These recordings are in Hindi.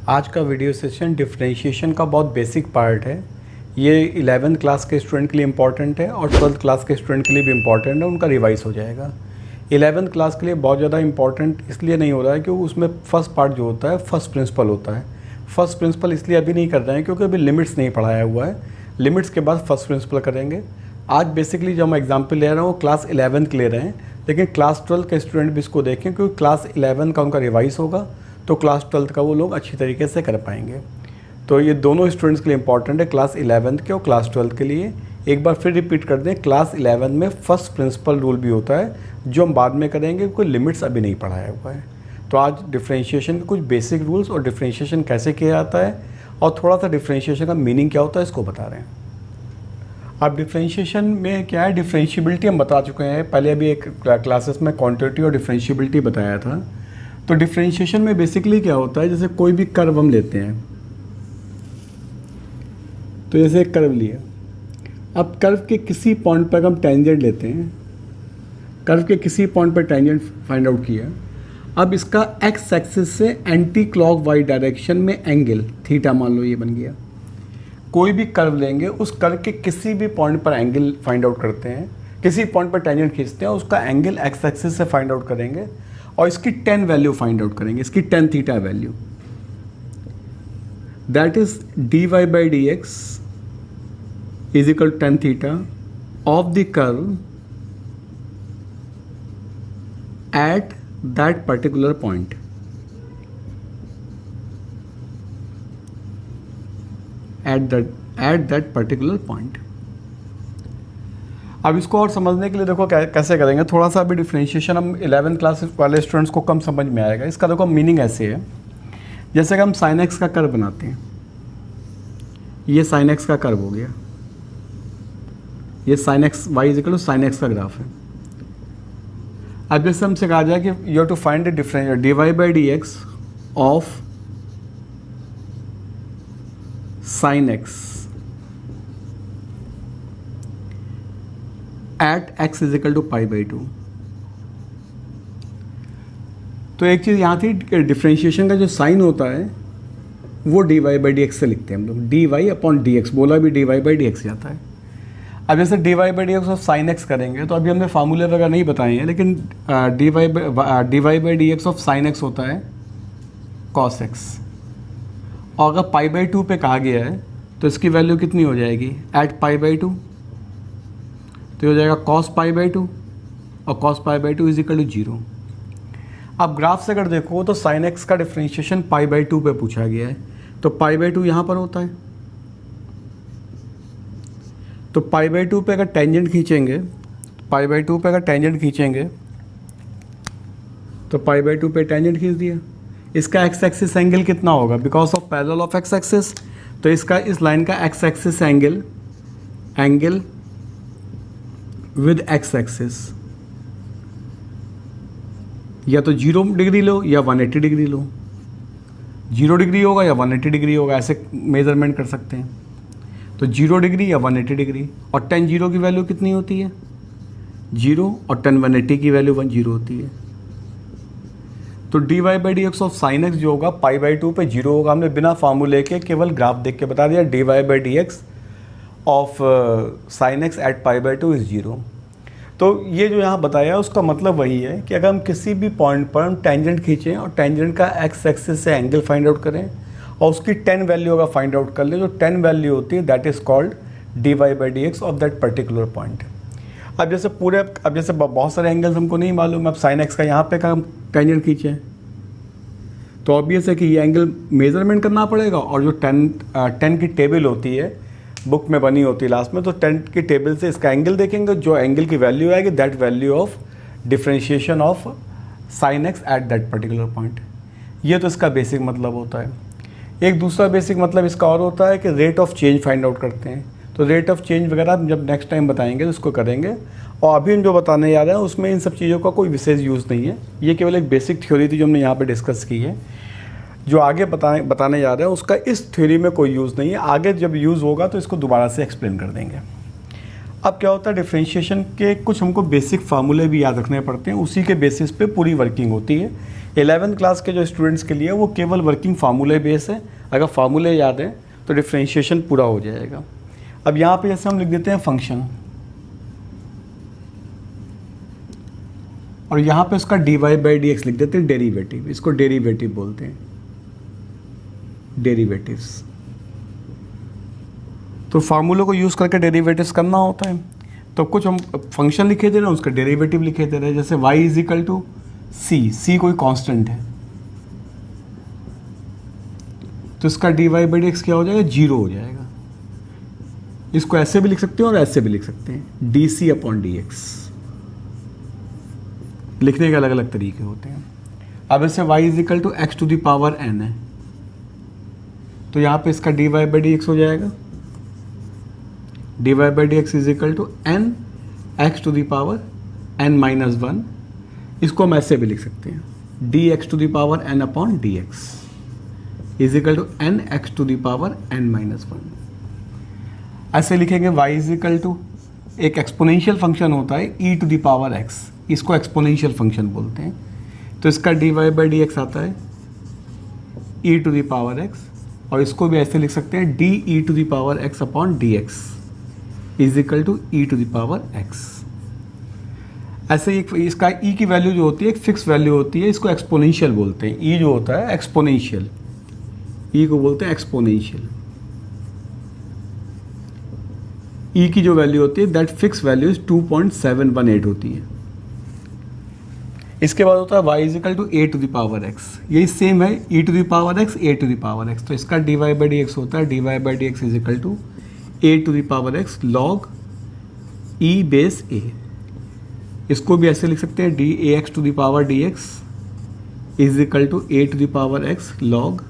आज का वीडियो सेशन डिफरेंशिएशन का बहुत बेसिक पार्ट है। ये 11th क्लास के स्टूडेंट के लिए इम्पॉर्टेंट है और 12th क्लास के स्टूडेंट के लिए भी इम्पॉर्टेंट है, उनका रिवाइज हो जाएगा। 11th क्लास के लिए बहुत ज़्यादा इम्पॉर्टेंट इसलिए नहीं हो रहा है क्योंकि उसमें फर्स्ट पार्ट जो होता है फर्स्ट प्रिंसिपल होता है। फर्स्ट प्रिंसिपल इसलिए अभी नहीं कर रहे हैं क्योंकि अभी लिमिट्स नहीं पढ़ाया हुआ है, लिमिट्स के बाद फर्स्ट प्रिंसिपल करेंगे। आज बेसिकली जो हम एग्जाम्पल ले रहे हैं वो क्लास 11 के ले रहे हैं, लेकिन क्लास 12 के स्टूडेंट भी इसको देखें क्योंकि क्लास 11 का उनका रिवाइज होगा तो क्लास 12 का वो लोग अच्छी तरीके से कर पाएंगे। तो ये दोनों स्टूडेंट्स के लिए इंपॉर्टेंट है, क्लास 11 के और क्लास 12 के लिए। एक बार फिर रिपीट कर दें, क्लास 11 में फर्स्ट प्रिंसिपल रूल भी होता है जो हम बाद में करेंगे, कोई लिमिट्स अभी नहीं पढ़ाया हुआ है। तो आज डिफरेंशिएशन के कुछ बेसिक रूल्स और डिफरेंशिएशन कैसे किया जाता है और थोड़ा सा डिफरेंशिएशन का मीनिंग क्या होता है इसको बता रहे हैं। अब डिफरेंशिएशन में क्या है, डिफरेंशिएबिलिटी हम बता चुके हैं पहले, अभी एक क्लासेस में क्वांटिटी और डिफरेंशिएबिलिटी बताया था। तो डिफरेंशिएशन में बेसिकली क्या होता है, जैसे कोई भी कर्व हम लेते हैं, तो जैसे एक कर्व लिया, अब कर्व के किसी पॉइंट पर हम टेंजेंट लेते हैं, कर्व के किसी पॉइंट पर टेंजेंट फाइंड आउट किया। अब इसका एक्स एक्सिस से एंटी क्लॉकवाइज डायरेक्शन में एंगल थीटा मान लो ये बन गया। कोई भी कर्व लेंगे, उस कर्व के किसी भी पॉइंट पर एंगल फाइंड आउट करते हैं, किसी पॉइंट पर टेंजेंट खींचते हैं, उसका एंगल एक्स एक्सिस से फाइंड आउट करेंगे और इसकी 10 वैल्यू फाइंड आउट करेंगे, इसकी 10 theta value. That is dy by dx is equal 10 theta of the curve at that particular point. At that particular point. अब इसको और समझने के लिए देखो कैसे करेंगे, थोड़ा सा अभी डिफरेंशिएशन हम 11th क्लास वाले स्टूडेंट्स को कम समझ में आएगा। इसका देखो मीनिंग ऐसे है, जैसे कि हम साइन एक्स का कर्व बनाते हैं, ये साइन एक्स का कर्व हो गया, ये sine x y is equal to sine x का ग्राफ है। अब जैसे हमसे कहा जाए कि you have to find the difference dy by dx of sine x at x is equal to pi by 2। तो एक चीज़ यहाँ थी, डिफरेंशिएशन का जो साइन होता है वो dy by dx से लिखते हैं हम लोग, dy अपॉन dx, बोला भी dy by dx जाता है। अब जैसे dy by dx of sign x करेंगे तो अभी हमने फार्मूले वगैरह नहीं बताए हैं, लेकिन dy by dx of sign x होता है cos x, और अगर पाई बाई 2 पे कहा गया है तो इसकी वैल्यू कितनी हो जाएगी, एट पाई बाई 2, तो हो जाएगा cos पाई बाई 2 और cos pi by 2 is equal to 0। अब ग्राफ से अगर देखो तो साइन एक्स का डिफरेंशिएशन पाई बाई 2 पे पूछा गया है, तो पाई बाई 2 यहाँ पर होता है, तो पाई बाई 2 पे अगर टेंजेंट खींचेंगे, पाई बाई 2 पे अगर टेंजेंट खींचेंगे तो पाई बाई 2 पे टेंजेंट खींच दिया, इसका एक्स एक्सिस एंगल कितना होगा, because of parallel of x axis, तो इसका इस लाइन का x axis angle with x axis या तो 0 डिग्री लो या 180 डिग्री लो, 0 डिग्री होगा या 180 डिग्री होगा, ऐसे मेजरमेंट कर सकते हैं। तो 0 डिग्री या 180 डिग्री, और 10 0 की वैल्यू कितनी होती है 0, और 10 180 की वैल्यू 10 होती है। तो dy by dx of sine x जो होगा पाई बाई 2 पे 0 होगा, हमने बिना फार्मूले के केवल ग्राफ देख के बता दिया, dy by dx of sine x at pi by 2 is 0। तो ये जो यहाँ बताया उसका मतलब वही है कि अगर हम किसी भी पॉइंट पर हम टेंजेंट खींचें और टेंजेंट का एक्स एक्सिस से एंगल फाइंड आउट करें और उसकी 10 वैल्यू अगर फाइंड आउट कर लें, जो 10 वैल्यू होती है that is called dy by dx of that particular point. अब जैसे बहुत सारे एंगल्स हमको नहीं मालूम, अब साइन एक्स का यहाँ पे का हम टेंजेंट खींचें तो ऑब्वियस है कि ये एंगल मेजरमेंट करना पड़ेगा, और जो 10 की टेबल होती है बुक में बनी होती है लास्ट में, तो 10 की टेबल से इसका एंगल देखेंगे, जो एंगल की वैल्यू आएगी that value of differentiation of sine x at that particular point. ये तो इसका बेसिक मतलब होता है। एक दूसरा बेसिक मतलब इसका और होता है कि rate of change find out करते हैं, तो रेट ऑफ चेंज वगैरह जब नेक्स्ट टाइम बताएंगे तो उसको करेंगे, और अभी हम जो बताने जा रहे हैं उसमें इन सब चीज़ों का कोई विशेष यूज़ नहीं है, ये केवल एक बेसिक थ्योरी थी जो हमने यहाँ पे डिस्कस की है। जो आगे बताने जा रहे हैं उसका इस थ्योरी में कोई यूज़ नहीं है, आगे जब यूज़ होगा तो इसको दोबारा से एक्सप्लेन कर देंगे। अब क्या होता है, डिफरेंशिएशन के कुछ हमको बेसिक फार्मूले भी याद रखने पड़ते हैं, उसी के बेसिस पे पूरी वर्किंग होती है। 11th क्लास के जो स्टूडेंट्स के लिए वो केवल वर्किंग फार्मूले बेस है, अगर फार्मूले याद हैं तो डिफ्रेंशिएशन पूरा हो जाएगा। अब यहाँ पे जैसे हम लिख देते हैं फंक्शन, और यहाँ पे उसका dy/dx लिख देते हैं डेरिवेटिव, इसको डेरिवेटिव बोलते हैं, डेरिवेटिव्स। तो फार्मूलों को यूज़ करके डेरिवेटिव्स करना होता है, तो कुछ हम फंक्शन लिखे दे रहे हैं, उसका डेरिवेटिव लिखे दे रहे हैं। जैसे y = c कोई कांस्टेंट है, तो इसका dy/dx क्या हो जाएगा, 0 हो जाएगा। इसको ऐसे भी लिख सकते हैं और ऐसे भी लिख सकते हैं, dc/dx। लिखने के अलग अलग तरीके होते हैं। अब ऐसे y = x⁴n है, तो यहाँ पे इसका dy/dx हो जाएगा, dy/dx = n x⁴n-1। इसको हम ऐसे भी लिख सकते हैं, dx⁴n/dx = n x⁴n-1। ऐसे लिखेंगे y = एक एक्सपोनेंशियल फंक्शन होता है e⁴x, इसको एक्सपोनेंशियल फंक्शन बोलते हैं। तो इसका dy/dx आता है e⁴x, और इसको भी ऐसे लिख सकते हैं de⁴x/dx = e⁴x। ऐसे ही इसका e की वैल्यू जो होती है एक फिक्स वैल्यू होती है, इसको एक्सपोनेंशियल बोलते हैं। e जो होता है एक्सपोनेंशियल, e को बोलते हैं एक्सपोनेंशियल। e की जो वैल्यू होती है दैट फिक्स वैल्यू 2.718 होती है। इसके बाद होता है y = a⁴x, यही सेम है e⁴x a⁴x। तो इसका dy/dx होता है dy/dx = a⁴x log e⁴a। इसको भी ऐसे लिख सकते हैं dAx⁴dx = a⁴x log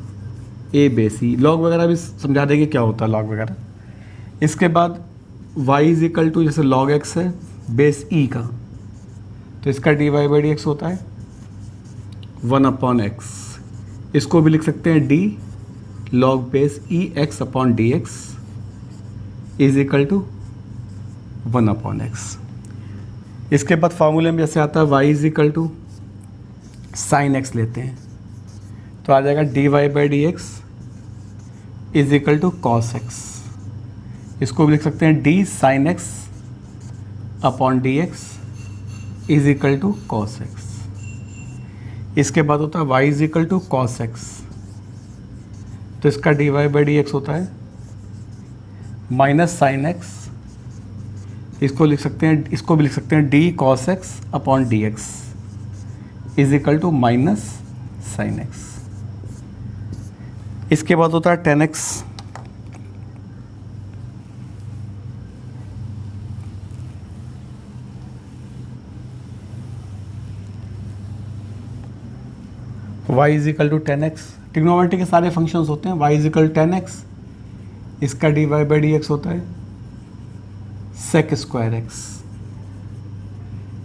a⁻c। log वगैरह भी समझा देंगे क्या होता है log वगैरह। इसके बाद y = जैसे log x है बेस e का, तो इसका dy/dx होता है 1/x। इसको भी लिख सकते हैं d log base e(x/dx = 1/x। इसके बाद फार्मूले में जैसे आता है y = sin x लेते हैं, तो आ जाएगा dy/dx = cos x। इसको भी लिख सकते हैं d sin x/dx = cos x। इसके बाद होता है y = cos x, तो इसका dy/dx होता है -sin x। इसको लिख सकते हैं, इसको भी लिख सकते हैं d cos x/dx = -sin x। इसके बाद होता है tan x। y = tan x, trigonometry के सारे फंक्शंस होते हैं। y = tan x, इसका dy/dx होता है sec²x।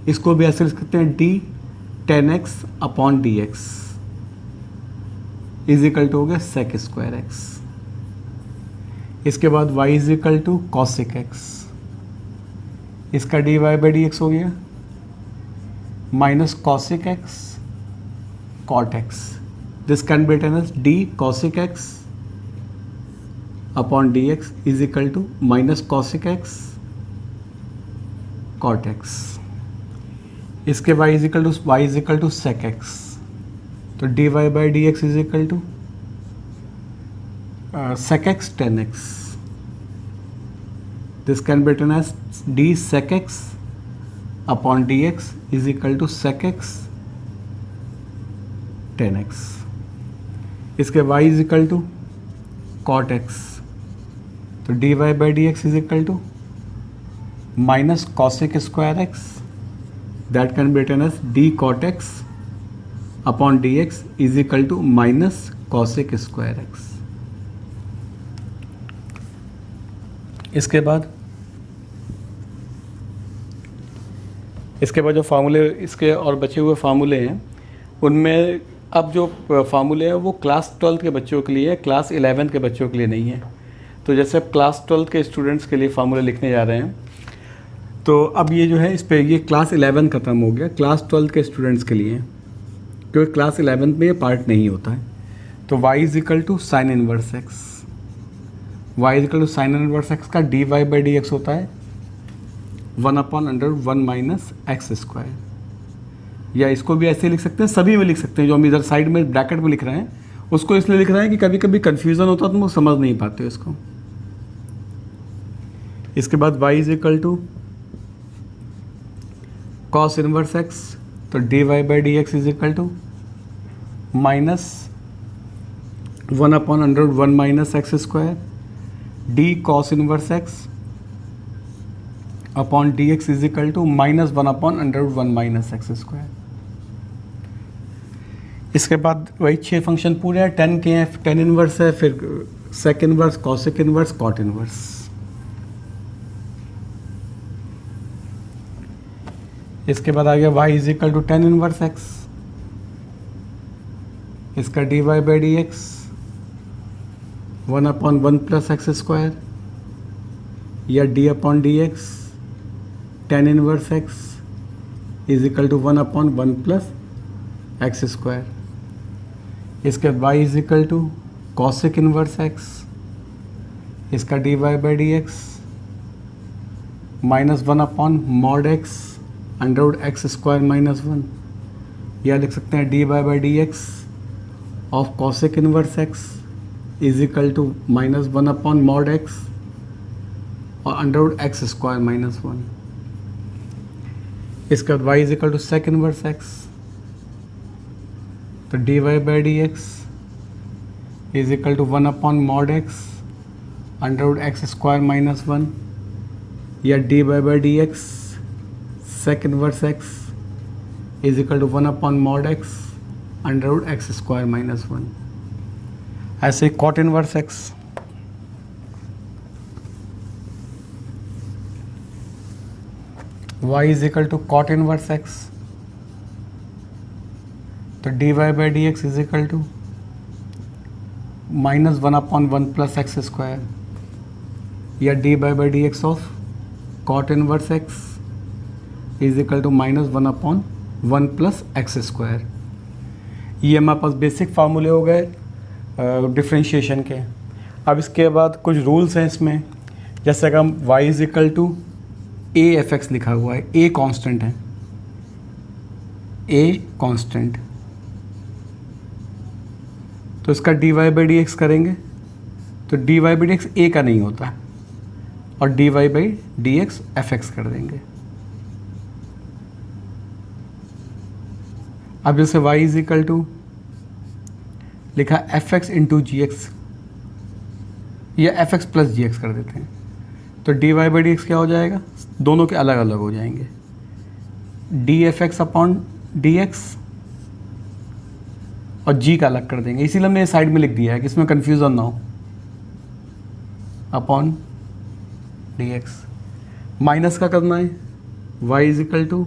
इसको भी ऐसे लिख सकते हैं d tan x/dx = हो गया sec²x। इसके बाद y = cosic x, इसका dy/dx हो गया -cosic x cot x। This can be written as d cosic x/dx = -cosic x cot x। इसके y = sec x, तो dy/dx = sec x tan x। This can be written as d sec x/dx = sec x tan x। इसके y = cot x, तो dy/dx = -cosic²x, that can be written as d cot x/dx = -cosic²x। इसके बाद जो फार्मूले इसके और बचे हुए फार्मूले हैं, उनमें अब जो फार्मूले हैं वो क्लास 12th के बच्चों के लिए है, क्लास 11th के बच्चों के लिए नहीं है। तो जैसे अब क्लास 12th के स्टूडेंट्स के लिए फार्मूले लिखने जा रहे हैं, तो अब ये जो है इस पे ये क्लास 11 ख़त्म हो गया, क्लास 12th के स्टूडेंट्स के लिए क्योंकि क्लास 11th में ये पार्ट नहीं होता है। तो y is equal to sine inverse x, y is equal to sine inverse x का dy बाई डी एक्स होता है 1/√1 माइनस एक्स स्क्वायर, या इसको भी ऐसे लिख सकते हैं, सभी में लिख सकते हैं। जो हम इधर साइड में ब्रैकेट में लिख रहे हैं उसको इसलिए लिख रहे हैं कि कभी कभी कन्फ्यूज़न होता है तो हम समझ नहीं पाते हो इसको। इसके बाद y is equal to cos inverse x, तो dy by D x is equal to minus 1/√1 minus x square d cos inverse x upon D x is equal to minus 1/√1 minus x square. इसके बाद वही 6 फंक्शन पूरे हैं, 10 के हैं, टेन इनवर्स है, फिर sec inverse, cosec inverse, cot inverse. इसके बाद आ गया y is equal to tan inverse x, इसका dy by D x 1/1 plus x square, या d upon D x tan inverse x is equal to 1/1 plus x square. इसके बाद y is equal to cosec inverse x, इसका dy by D x minus 1/mod x under x square minus 1, या लिख सकते हैं dy by D x of cosec inverse x is equal to minus 1/mod x और अंडर एक्स स्क्वायर माइनस 1। इसके बाद y is equal to sec inverse x, तो dy by D x is equal to 1/mod x under x square minus 1, या dy by D x sec inverse x is equal to 1/mod x under x square minus 1। ऐसे cot inverse x, y is equal to cot inverse x, तो dy by D x is equal to minus 1/1 plus x square, या dy by D x of cot inverse x is equal to minus 1/1 plus x square. ये हमारे पास बेसिक फार्मूले हो गए डिफ्रेंशिएशन के। अब इसके बाद कुछ रूल्स हैं इसमें, जैसे अगर हम y is equal to a f x लिखा हुआ है, a कांस्टेंट है, a कांस्टेंट, तो इसका dy बाई डी एक्स करेंगे तो dy by D x a का नहीं होता, और dy by D x f x कर देंगे। अब जैसे y इज इक्वल टू लिखा f x into g x, या f x plus g x कर देते हैं, तो dy बाई डी एक्स क्या हो जाएगा, दोनों के अलग अलग हो जाएंगे, D f x upon D x, और g का अलग कर देंगे, इसीलिए हमने साइड में लिख दिया है कि इसमें कन्फ्यूज़न ना हो, अपॉन डी एक्स। माइनस का करना है, y is equal to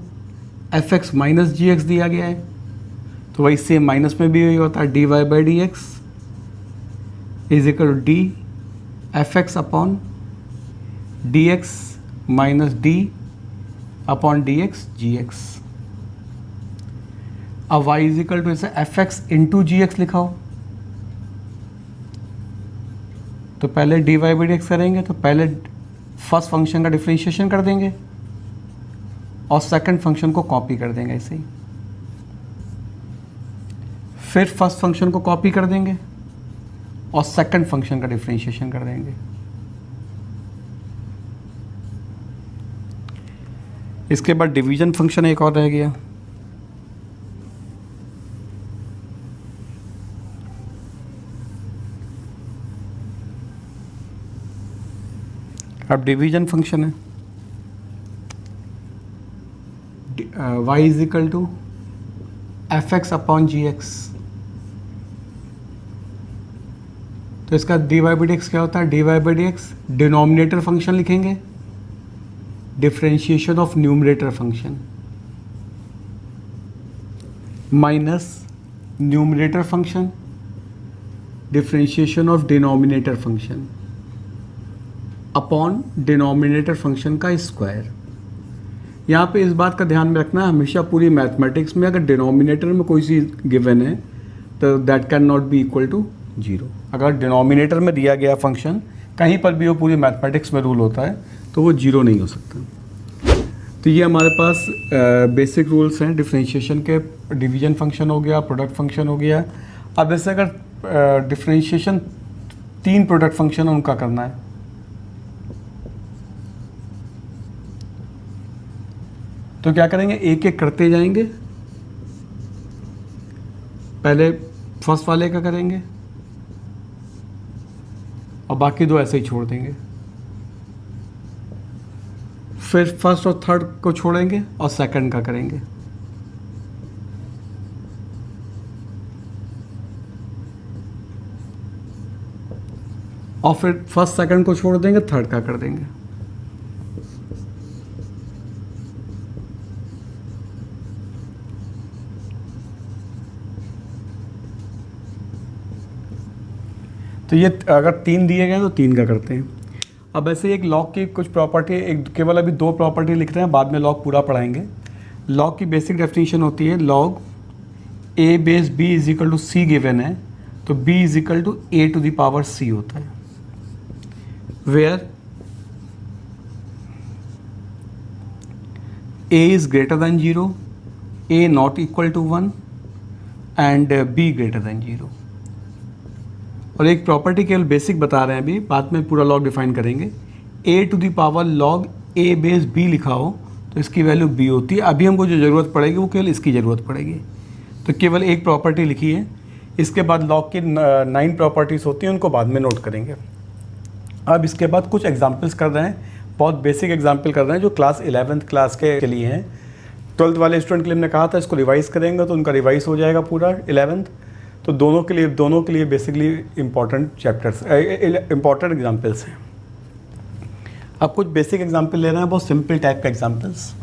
F x minus g x दिया गया है, तो वही सेम माइनस में भी वही होता है, dy by D x is equal to d f x upon D x minus d upon D x g x. अब y इज इक्वल टू इसे f x into g x लिखा हो, तो पहले d Y by D x करेंगे तो पहले फर्स्ट फंक्शन का डिफ्रेंशिएशन कर देंगे और सेकंड फंक्शन को कॉपी कर देंगे ऐसे ही, फिर फर्स्ट फंक्शन को कॉपी कर देंगे और सेकंड फंक्शन का डिफ्रेंशिएशन कर देंगे। इसके बाद डिवीजन फंक्शन एक और रह गया, अब डिवीजन फंक्शन है y is equal to F x upon ji x, तो इसका D Y by D X क्या होता है, D Y by D X denominator function लिखेंगे, differentiation of numerator function minus numerator function differentiation of denominator function upon denominator function का स्क्वायर। यहाँ पे इस बात का ध्यान में रखना है, हमेशा पूरी मैथमेटिक्स में अगर डिनोमिनेटर में कोई चीज़ गिवन है तो that can not be equal to 0। अगर डिनोमिनेटर में दिया गया फंक्शन कहीं पर भी वो पूरी मैथमेटिक्स में रूल होता है तो वो 0 नहीं हो सकता। तो ये हमारे पास बेसिक रूल्स हैं डिफरेंशिएशन के। डिवीजन फंक्शन हो गया, प्रोडक्ट फंक्शन हो गया। अब ऐसे अगर डिफरेंशिएशन 3 प्रोडक्ट फंक्शन है उनका करना है, तो क्या करेंगे, एक एक करते जाएंगे। पहले फर्स्ट वाले का करेंगे और बाकी 2 ऐसे ही छोड़ देंगे। फिर फर्स्ट और थर्ड को छोड़ेंगे और सेकंड का करेंगे। और फिर फर्स्ट सेकंड को छोड़ देंगे, थर्ड का कर देंगे। तो ये अगर 3 दिए गए तो 3 का करते हैं। अब ऐसे एक लॉग की कुछ प्रॉपर्टी, एक केवल अभी 2 प्रॉपर्टी लिख रहे हैं, बाद में लॉग पूरा पढ़ाएंगे। लॉग की बेसिक डेफिनेशन होती है, log a base b is equal to c given है तो b is equal to a to the power c होता है, where a is greater than 0, a not equal to 1 and b greater than 0। और एक प्रॉपर्टी केवल बेसिक बता रहे हैं, अभी बाद में पूरा लॉग डिफाइन करेंगे। a to the power log a base b लिखा हो तो इसकी वैल्यू b होती है। अभी हमको जो ज़रूरत पड़ेगी वो केवल इसकी ज़रूरत पड़ेगी, तो केवल एक प्रॉपर्टी लिखी है। इसके बाद लॉग की 9 प्रॉपर्टीज़ होती हैं, उनको बाद में नोट करेंगे। अब इसके बाद कुछ एग्जाम्पल्स कर रहे हैं, बहुत बेसिक एग्जाम्पल कर रहे हैं जो क्लास 11th क्लास के लिए हैं। 12th वाले स्टूडेंट के लिए हमने कहा था इसको रिवाइज़ करेंगे तो उनका रिवाइज़ हो जाएगा पूरा 11th। तो दोनों के लिए basically important chapters, important examples हैं। अब कुछ बेसिक एग्जाम्पल ले रहे हैं, बहुत सिंपल टाइप का एग्जाम्पल्स।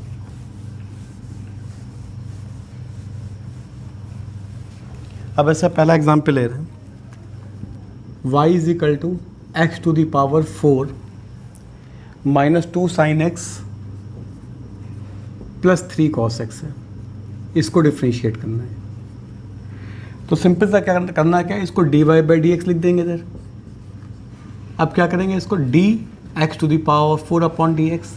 अब ऐसा पहला एग्जाम्पल ले रहे हैं, y is equal to x to the power 4 minus 2 sine x plus 3 cos x है। इसको डिफ्रेंशिएट करना है। तो सिंपल सा क्या करना है, क्या इसको dy बाई डी एक्स लिख देंगे इधर। अब क्या करेंगे, इसको d x to the power 4 upon D x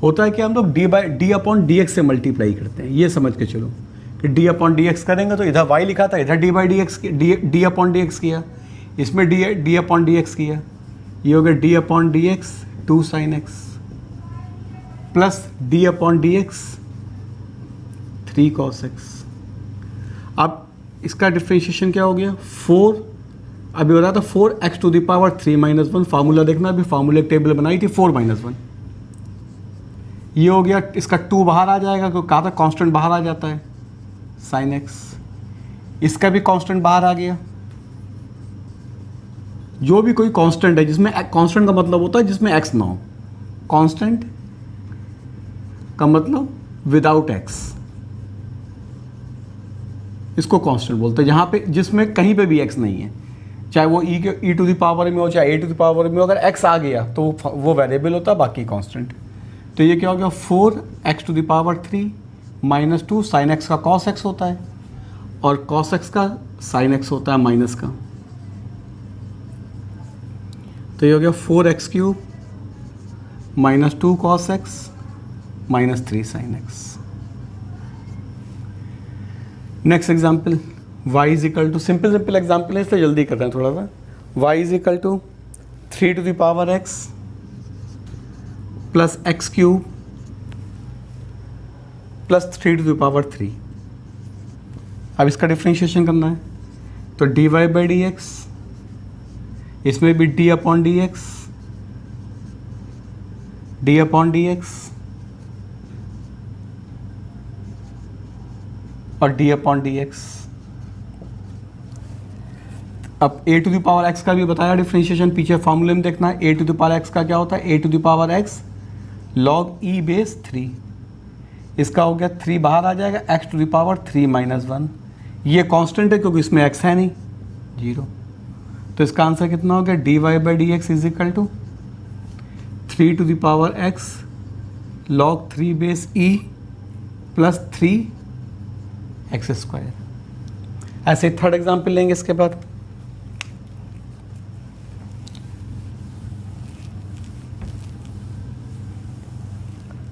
होता है कि हम लोग डी अपॉन डी एक्स से मल्टीप्लाई करते हैं। ये समझ के चलो कि डी अपॉन डी एक्स करेंगे तो इधर y लिखा था, इधर D by D x, D upon D x किया, इसमें डी अपॉन डी एक्स किया। ये हो गया d upon D x 2 sine x plus D upon D x 3 cos x. अब इसका डिफ्रेंशिएशन क्या हो गया, 4, अभी हो रहा था 4x to the power 3 minus 1। Formula देखना, अभी फार्मूला टेबल बनाई थी 4 माइनस 1। ये हो गया, इसका 2 बाहर आ जाएगा क्योंकि कहा था कांस्टेंट बाहर आ जाता है, साइन एक्स। इसका भी कांस्टेंट बाहर आ गया। जो भी कोई कांस्टेंट है, जिसमें कांस्टेंट का मतलब होता है जिसमें x ना हो, कांस्टेंट का मतलब विदाउट x, इसको कांस्टेंट बोलते हैं। जहाँ पे जिसमें कहीं पे भी x नहीं है, चाहे वो ई टू द पावर में हो चाहे a टू द पावर में हो, अगर x आ गया तो वो वेरिएबल होता है, बाकी कांस्टेंट। तो ये क्या हो गया, 4x to the power 3 minus 2 sine x का कॉस एक्स होता है और कॉस एक्स का साइन एक्स होता है माइनस का। तो ये हो गया 4x cube minus 2 cos x minus 3 sine x. Next example, y is equal to, simple example है इसलिए जल्दी कर रहे हैं थोड़ा सा। y is equal to 3 to the power x plus x cube plus 3 to the power 3। अब इसका डिफ्रेंशिएशन करना है, तो dy बाई डी एक्स, इसमें भी d upon D x, d upon D x और d अपॉन डी एक्स। अब a to the power x का भी बताया डिफ्रेंशिएशन, पीछे फॉर्मूले में देखना है। a to the power x का क्या होता है, a to the power x log e base 3। इसका हो गया 3 बाहर आ जाएगा, x to the power 3 minus 1। ये कांस्टेंट है क्योंकि इसमें x है नहीं, 0। तो इसका आंसर कितना हो गया, dy by D x is equal to 3 to the power x log 3 base e plus 3 x square. ऐसे थर्ड एग्जाम्पल लेंगे इसके बाद।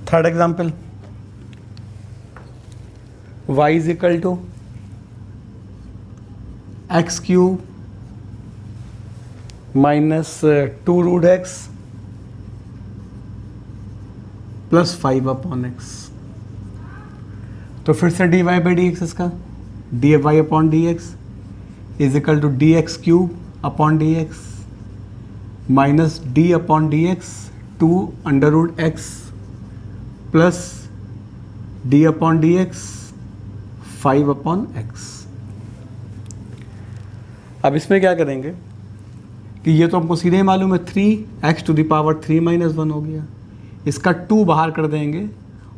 Third example, y is equal to x cube minus 2 root x plus 5 upon x. तो फिर से dy बाई डी एक्स, इसका D y upon D x is equal to d x cube upon D x minus d upon D x 2 under root x plus D upon D x 5 upon x. अब इसमें क्या करेंगे कि ये तो हमको सीधे ही मालूम है 3x to the power 3 minus 1 हो गया, इसका 2 बाहर कर देंगे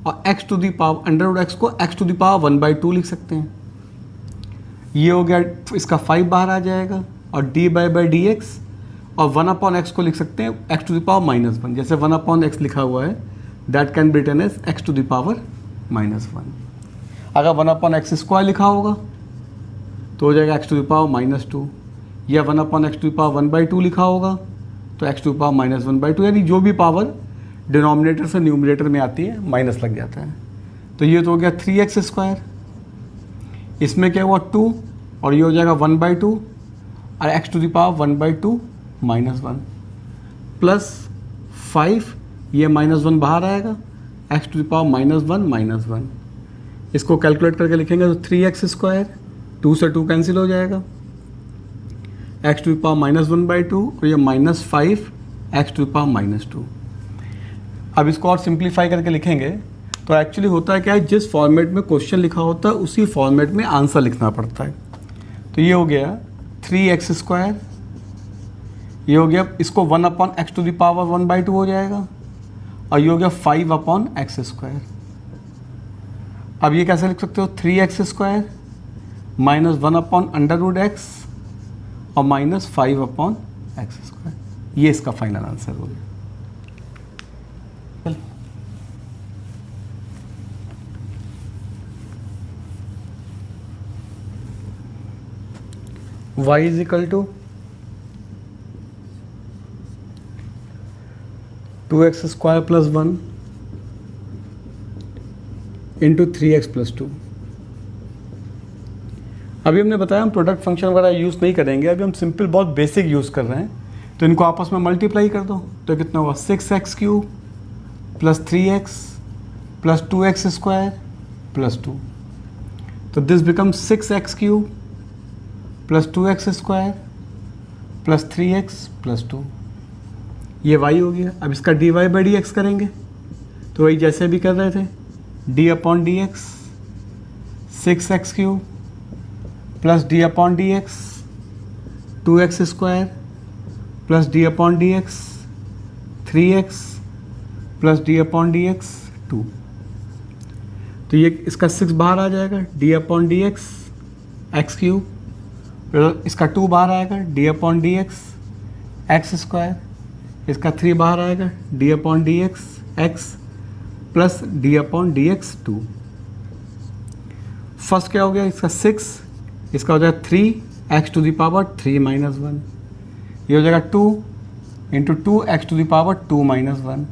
और x to the power under root x को x टू द पावर 1/2 लिख सकते हैं। ये हो गया, इसका 5 बाहर आ जाएगा और डी बाई डी एक्स और 1 अपॉन एक्स को लिख सकते हैं x to the power minus 1। जैसे 1 अपॉन एक्स लिखा हुआ है that can be written as x to the power minus 1। अगर 1 अपॉन एक्स स्क्वायर लिखा होगा तो हो जाएगा x to the power minus 2, या 1 upon x to the power 1/2 लिखा होगा तो x to the power minus 1/2, यानी जो भी पावर डिनोमिनेटर से न्यूमरेटर में आती है माइनस लग जाता है। तो ये तो हो गया 3x स्क्वायर, इसमें क्या हुआ 2 और ये हो जाएगा 1/2 और x to the power 1/2 minus 1 plus 5, ये माइनस 1 बाहर आएगा x to the power minus 1 इसको कैलकुलेट करके लिखेंगे तो 3x स्क्वायर, 2 से 2 कैंसिल हो जाएगा, x to the power minus 1/2 और ये minus 5 x to the power minus 2। अब इसको और सिंप्लीफाई करके लिखेंगे तो एक्चुअली होता है क्या है, जिस फॉर्मेट में क्वेश्चन लिखा होता है उसी फॉर्मेट में आंसर लिखना पड़ता है। तो ये हो गया 3x स्क्वायर, ये हो गया, इसको 1 upon x to the power 1/2 हो जाएगा और ये हो गया 5 अपॉन एक्स स्क्वायर। अब ये कैसे लिख सकते हो 3x square minus 1 upon under root x और माइनस 5 अपॉन एक्स स्क्वायर। ये इसका फाइनल आंसर हो गया। y is equal to 2x square plus 1 into 3x plus 2। अभी हमने बताया हम प्रोडक्ट फंक्शन वगैरह यूज़ नहीं करेंगे, अभी हम सिंपल बहुत बेसिक यूज़ कर रहे हैं। तो इनको आपस में मल्टीप्लाई कर दो तो कितना हुआ 6x cube plus 3x plus 2x square plus 2। तो this become 6x cube plus 2x square plus 3x plus 2। ये y हो गया। अब इसका dy बाई डी एक्स करेंगे तो वही जैसे भी कर रहे थे, d upon D x 6x cube plus d upon D x 2x square plus d upon D x 3x plus d upon D x 2। तो ये इसका 6 बाहर आ जाएगा, d upon D x x cube, इसका 2 बाहर आएगा d upon D x x square, इसका 3 बाहर आएगा d upon D x x plus d upon D x 2। First क्या हो गया इसका 6, इसका हो जाएगा 3x to the power 3 minus 1, ये हो जाएगा 2 into 2x to the power 2 minus 1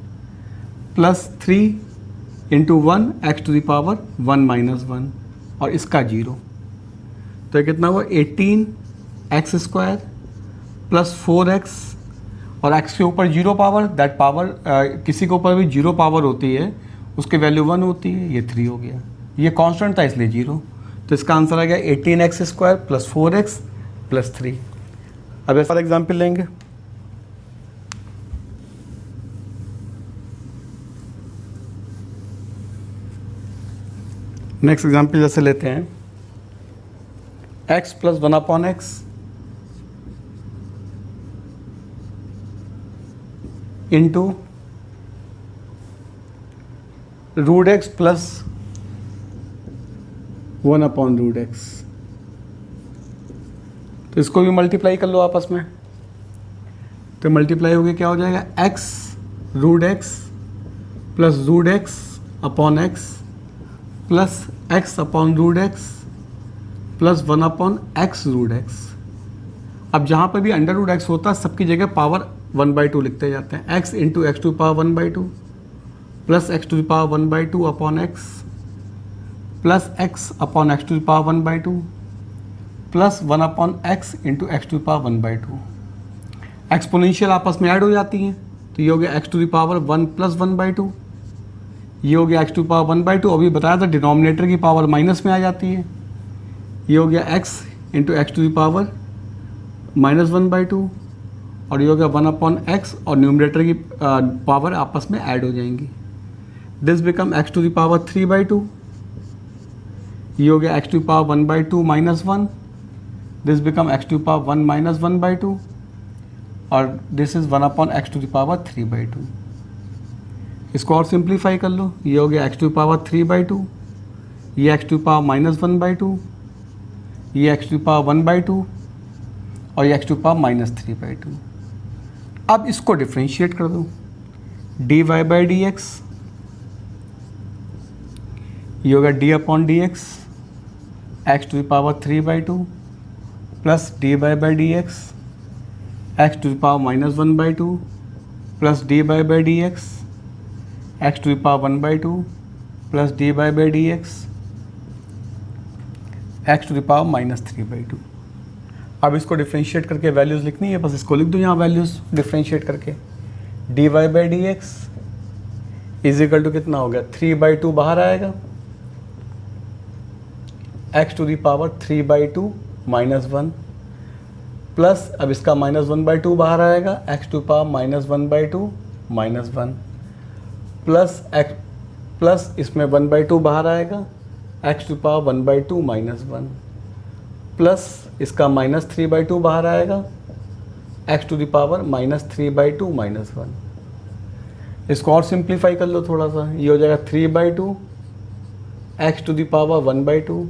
plus 3 into 1x to the power 1 minus 1 और इसका 0। तो ये कितना हुआ 18x स्क्वायर प्लस 4x और x के ऊपर 0 पावर, दैट पावर किसी के ऊपर भी 0 पावर होती है उसकी वैल्यू 1 होती है, ये 3 हो गया। ये कांस्टेंट था इसलिए 0, तो इसका आंसर आ गया 18x square plus 4x plus 3। अब फॉर एग्जाम्पल लेंगे, नेक्स्ट एग्जाम्पल जैसे लेते हैं x plus 1 upon x into root x plus 1 upon root x. तो इसको भी मल्टीप्लाई कर लो आपस में, तो मल्टीप्लाई हो गया क्या हो जाएगा x root x plus root x upon x plus x upon root x plus 1 upon x root x. अब जहाँ पर भी अंडर रूट एक्स होता है सबकी जगह पावर 1/2 लिखते जाते हैं। x into x to power 1/2 plus x to power 1/2 upon x plus x upon x to power 1/2 plus 1 upon x into x to power 1/2। Exponential आपस में ऐड हो जाती हैं, तो ये हो गया एक्स टू पावर 1 प्लस 1/2, ये हो गया एक्स टू पावर 1/2। अभी बताया था डिनोमिनेटर की पावर माइनस में आ जाती है, ये हो गया x into x to power minus 1/2 और ये हो गया 1 अपॉन एक्स और न्यूमरेटर की पावर आपस में ऐड हो जाएंगी। This become x to the power 3/2, ये हो गया x to power 1/2 minus 1, this become x to power 1 minus 1/2 और this is 1 upon x to the power 3/2। इसको और सिंप्लीफाई कर लो, ये हो गया एक्स टू पावर 3/2, ये एक्स टू पावर माइनस 1/2, ये एक्स टू पावर 1/2 और ये एक्स टू पावर माइनस 3/2। अब इसको डिफ्रेंशिएट कर दो, d Y by D x, ये होगा d upon D x x to the power 3/2 plus d Y by D x x to the power minus 1/2 plus d Y by D x x to the power 1/2 plus d Y by D x x to the power minus 3/2। अब इसको डिफ्रेंशिएट करके वैल्यूज़ लिखनी है, बस इसको लिख दो यहाँ वैल्यूज़ डिफ्रेंशिएट करके। D Y by D x is equal to कितना हो गया 3/2 बाहर आएगा, x to the power 3/2 minus 1 plus अब इसका माइनस 1/2 बाहर आएगा, x to power minus 1/2 minus 1 plus x plus इसमें 1/2 बाहर आएगा, x to power 1/2 minus 1 plus इसका माइनस 3/2 बाहर आएगा, x to the power minus 3/2 minus 1। इसको और सिंप्लीफाई कर लो थोड़ा सा, ये हो जाएगा 3/2 एक्स टू द पावर 1/2,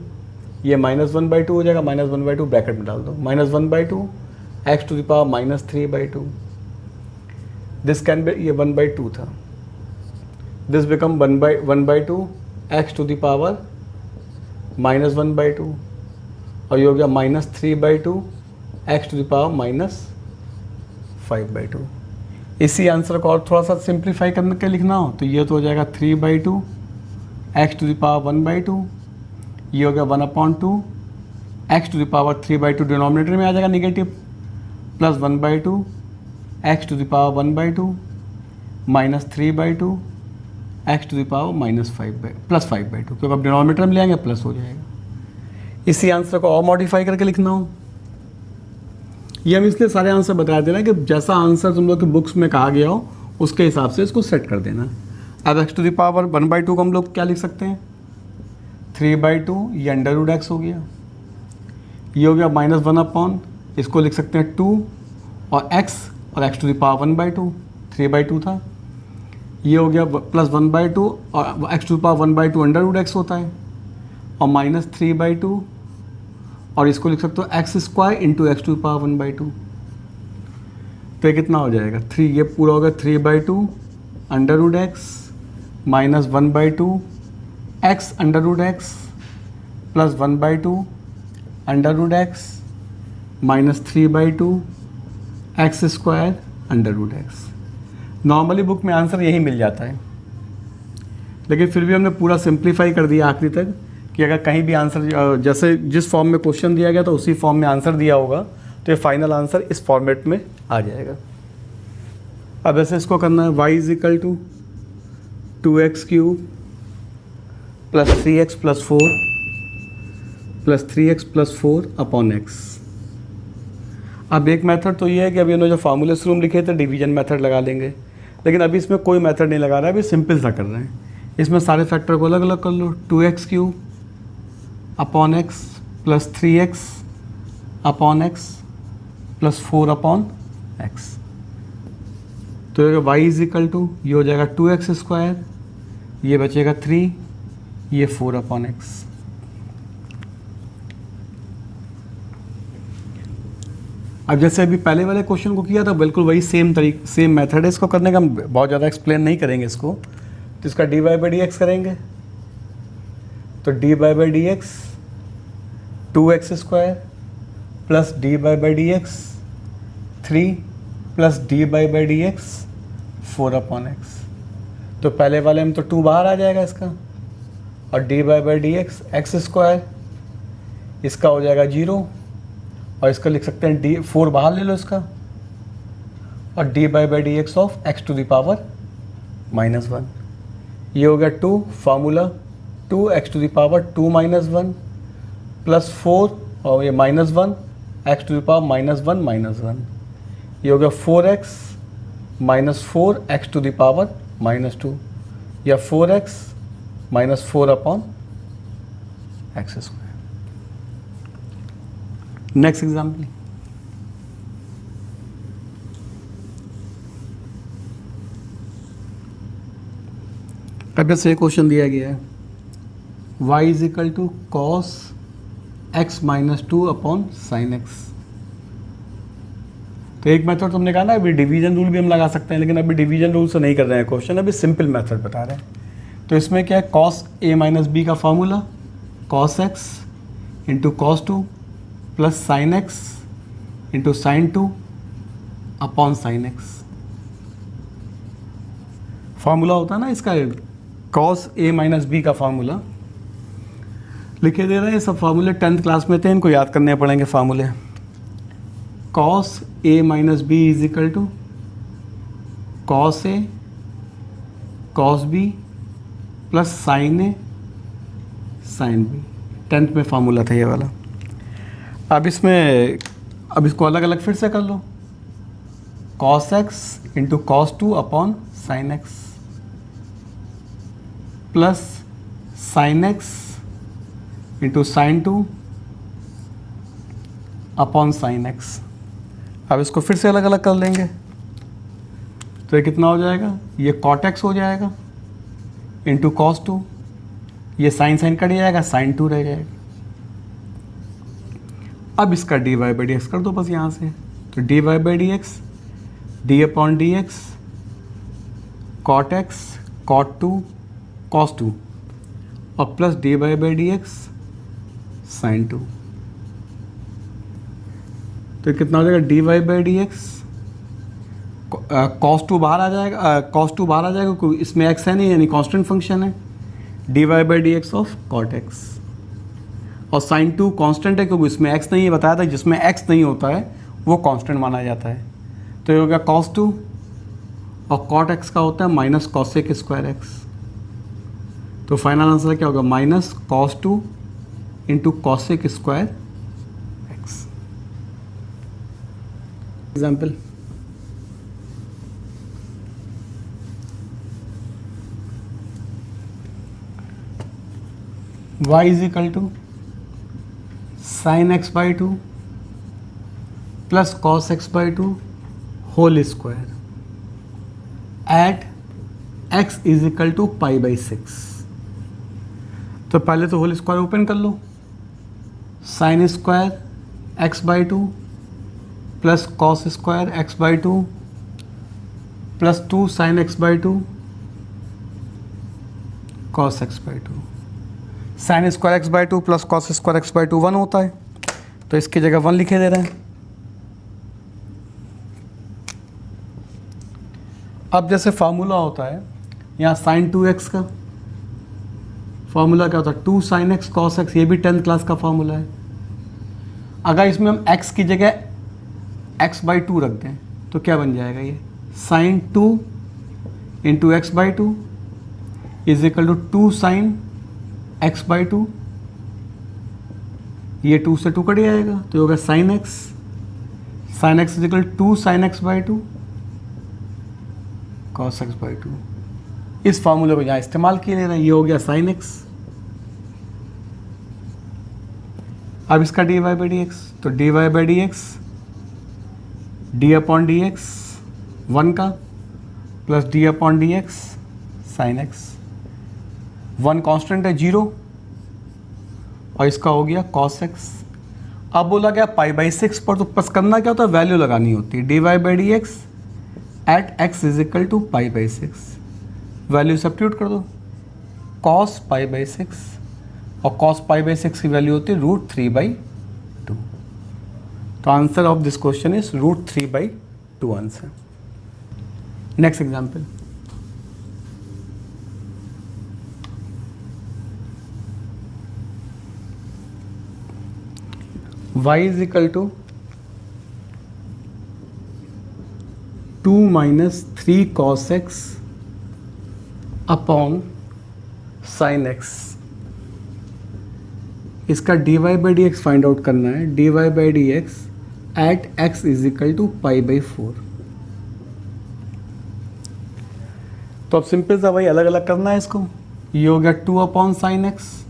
ये माइनस 1/2 हो जाएगा, माइनस 1/2 ब्रैकेट में डाल दो, minus 1/2 x to the power minus 3/2, this can be, ये 1/2 था, this become 1/2 x to the power minus 1/2 और ये हो गया minus 3/2 x to the power minus 5/2। इसी आंसर को और थोड़ा सा सिंप्लीफाई करने के लिखना हो तो ये तो हो जाएगा 3/2 एक्स टू द पावर 1/2, ये हो गया 1/2 x to the power 3/2 denominator में आ जाएगा negative plus 1/2 x to the power 1/2 minus 3/2 x to the power minus 5 plus 5/2, क्योंकि अब डिनोमिनेटर में ले आएंगे प्लस हो जाएगा। इसी आंसर को और मॉडिफाई करके लिखना हो, ये हम इसलिए सारे आंसर बता दे रहे हैं कि जैसा आंसर तुम लोग की बुक्स में कहा गया हो उसके हिसाब से इसको सेट कर देना। अब एक्स टू द पावर 1/2 को हम लोग क्या लिख सकते हैं 3/2, ये अंडर रूट एक्स हो गया, ये हो गया माइनस 1 अपॉन, इसको लिख सकते हैं 2 और एक्स टू द पावर 1/2, 3/2 था, ये हो गया प्लस 1/2 और x to the power 1/2 under root x होता है और माइनस 3/2 और इसको लिख सकते हो x square into x to the power 1/2, तो ये कितना हो जाएगा 3, ये पूरा हो गया 3/2 under root x minus 1/2 x under root x plus 1/2 under root x minus 3/2 x square under root x. Normally book में आंसर यही मिल जाता है, लेकिन फिर भी हमने पूरा सिंप्लीफाई कर दिया आखिरी तक कि अगर कहीं भी आंसर जैसे जिस फॉर्म में क्वेश्चन दिया गया तो उसी फॉर्म में आंसर दिया होगा तो ये फाइनल आंसर इस फॉर्मेट में आ जाएगा। अब ऐसे इसको करना है y is equal to 2x³ plus 3x plus 4 plus 3x plus 4 upon x। अब एक मेथड तो ये है कि अभी उन्होंने जो फार्मूले रूम लिखे थे डिवीजन मेथड लगा लेंगे, लेकिन अभी इसमें कोई मेथड नहीं लगा रहा है, अभी सिंपल सा कर रहे हैं। इसमें सारे फैक्टर को अलग अलग कर लो, 2x³ upon x plus 3x upon x plus 4 upon x, तो y इज इक्वल टू ये हो जाएगा 2x², ये बचेगा 3, ये 4 अपॉन x। अब जैसे अभी पहले वाले क्वेश्चन को किया था बिल्कुल वही सेम मेथड है, इसको करने का हम बहुत ज़्यादा एक्सप्लेन नहीं करेंगे इसको, तो इसका D Y by D x करेंगे तो D Y by D x 2x² plus d Y by D x 3 plus d Y by D x 4/x। तो पहले वाले में तो 2 बाहर आ जाएगा इसका, और D Y by D x x² इसका हो जाएगा 0, और इसका लिख सकते हैं डी 4 बाहर ले लो इसका, और D Y by D x of x to the power -1। ये हो गया 2 formula 2x to the power 2 - 1 plus 4 और ये -1 x टू द पावर -1 ये हो गया 4x - 4 x to the power -2 या 4x - 4/x²। नेक्स्ट एग्जाम्पल, अब जैसे एक क्वेश्चन दिया गया है y = cos x - 2/sin x। तो एक मेथड तुमने कहा ना, अभी डिवीजन रूल भी हम लगा सकते हैं, लेकिन अभी डिवीजन रूल से नहीं कर रहे हैं क्वेश्चन, अभी सिंपल मेथड बता रहे हैं। तो इसमें क्या है, cos a - b का formula cos x × cos 2 plus sin x × sin 2/sin x। Formula होता है ना इसका, cos a - b का फॉर्मूला लिखे दे रहे हैं। सब फार्मूले 10th क्लास में थे, इनको याद करने पड़ेंगे फार्मूले। cos a - b = cos a cos b plus sin a sin b। 10th में फार्मूला था ये वाला। अब इसको अलग अलग फिर से कर लो, cos x × cos 2/sin x plus sin x × sin 2/sin x। अब इसको फिर से अलग अलग कर लेंगे तो ये कितना हो जाएगा, ये cot x हो जाएगा × cos 2, ये sin कट जाएगा, sin 2 रह जाएगा। अब इसका D Y by D x कर दो बस यहाँ से, तो D Y by D x d/dx cot x cot 2 cos 2 और plus d Y by D x sin 2। तो कितना हो जाएगा, d Y by D x cos 2 बाहर आ जाएगा, cos 2 बाहर आ जाएगा क्योंकि इसमें x है नहीं, यानी कांस्टेंट फंक्शन है, D Y by D x of cot x। और sin 2 कांस्टेंट है क्योंकि इसमें x नहीं है, बताया था जिसमें x नहीं होता है वो कांस्टेंट माना जाता है। तो ये हो गया cos 2 और cot x का होता है -cos²x। तो फाइनल आंसर क्या होगा, -cos 2 × cos²x। Example, y = sin x/2 plus cos x/2 whole square at x = π/6। तो पहले तो होल स्क्वायर ओपन कर लो, sin square x/2 plus cos square x/2 plus 2 sin x/2 cos x/2। sin square x/2 plus cos square x/2 1 होता है, तो इसकी जगह 1 लिखे दे रहे हैं। अब जैसे फार्मूला होता है यहाँ sin 2x का फार्मूला क्या होता है, 2 sin x cos x, ये भी 10th क्लास का फार्मूला है। अगर इसमें हम x की जगह x/2 रख दें तो क्या बन जाएगा, ये sin 2 × x/2 = 2 sin x/2, ये 2 से 2 कट जाएगा तो होगा sin x = 2 sin x/2 cos x/2। इस फार्मूले को यहाँ इस्तेमाल किए ले रहे हैं, ये हो गया sin x। अब इसका D Y by D X, तो D Y by D x d/dx 1 का plus d/dx sin x, 1 constant है 0 और इसका हो गया cos x। अब बोला गया π/6 पर, तो बस करना क्या होता है, वैल्यू लगानी होती है, dy/dx at x = π/6। Value substitute कर दो, cos π/6 और cos π/6 की वैल्यू होती है √3/2। तो answer of this question is √3/2 answer. Next example, y is equal to 2 - 3 cos x upon sin x। इसका dy/dx फाइंड आउट करना है, dy/dx at x is equal to π/4। तो अब सिंपल सा भाई अलग अलग करना है इसको। ये हो गया 2 upon sine x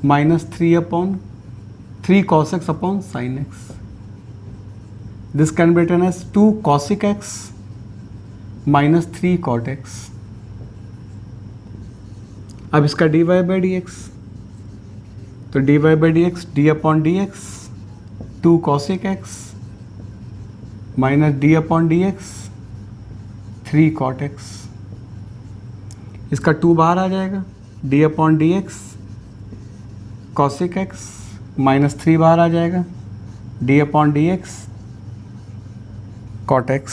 minus 3 cos x upon sine x. This can be written as 2 cosic x minus 3 cot x। अब इसका dy/dx, तो dy/dx d upon dx 2 cosic x minus d upon dx 3 cot x। इसका 2 बाहर आ जाएगा, d upon dx cosic x minus 3 बाहर आ जाएगा, d upon dx cot x।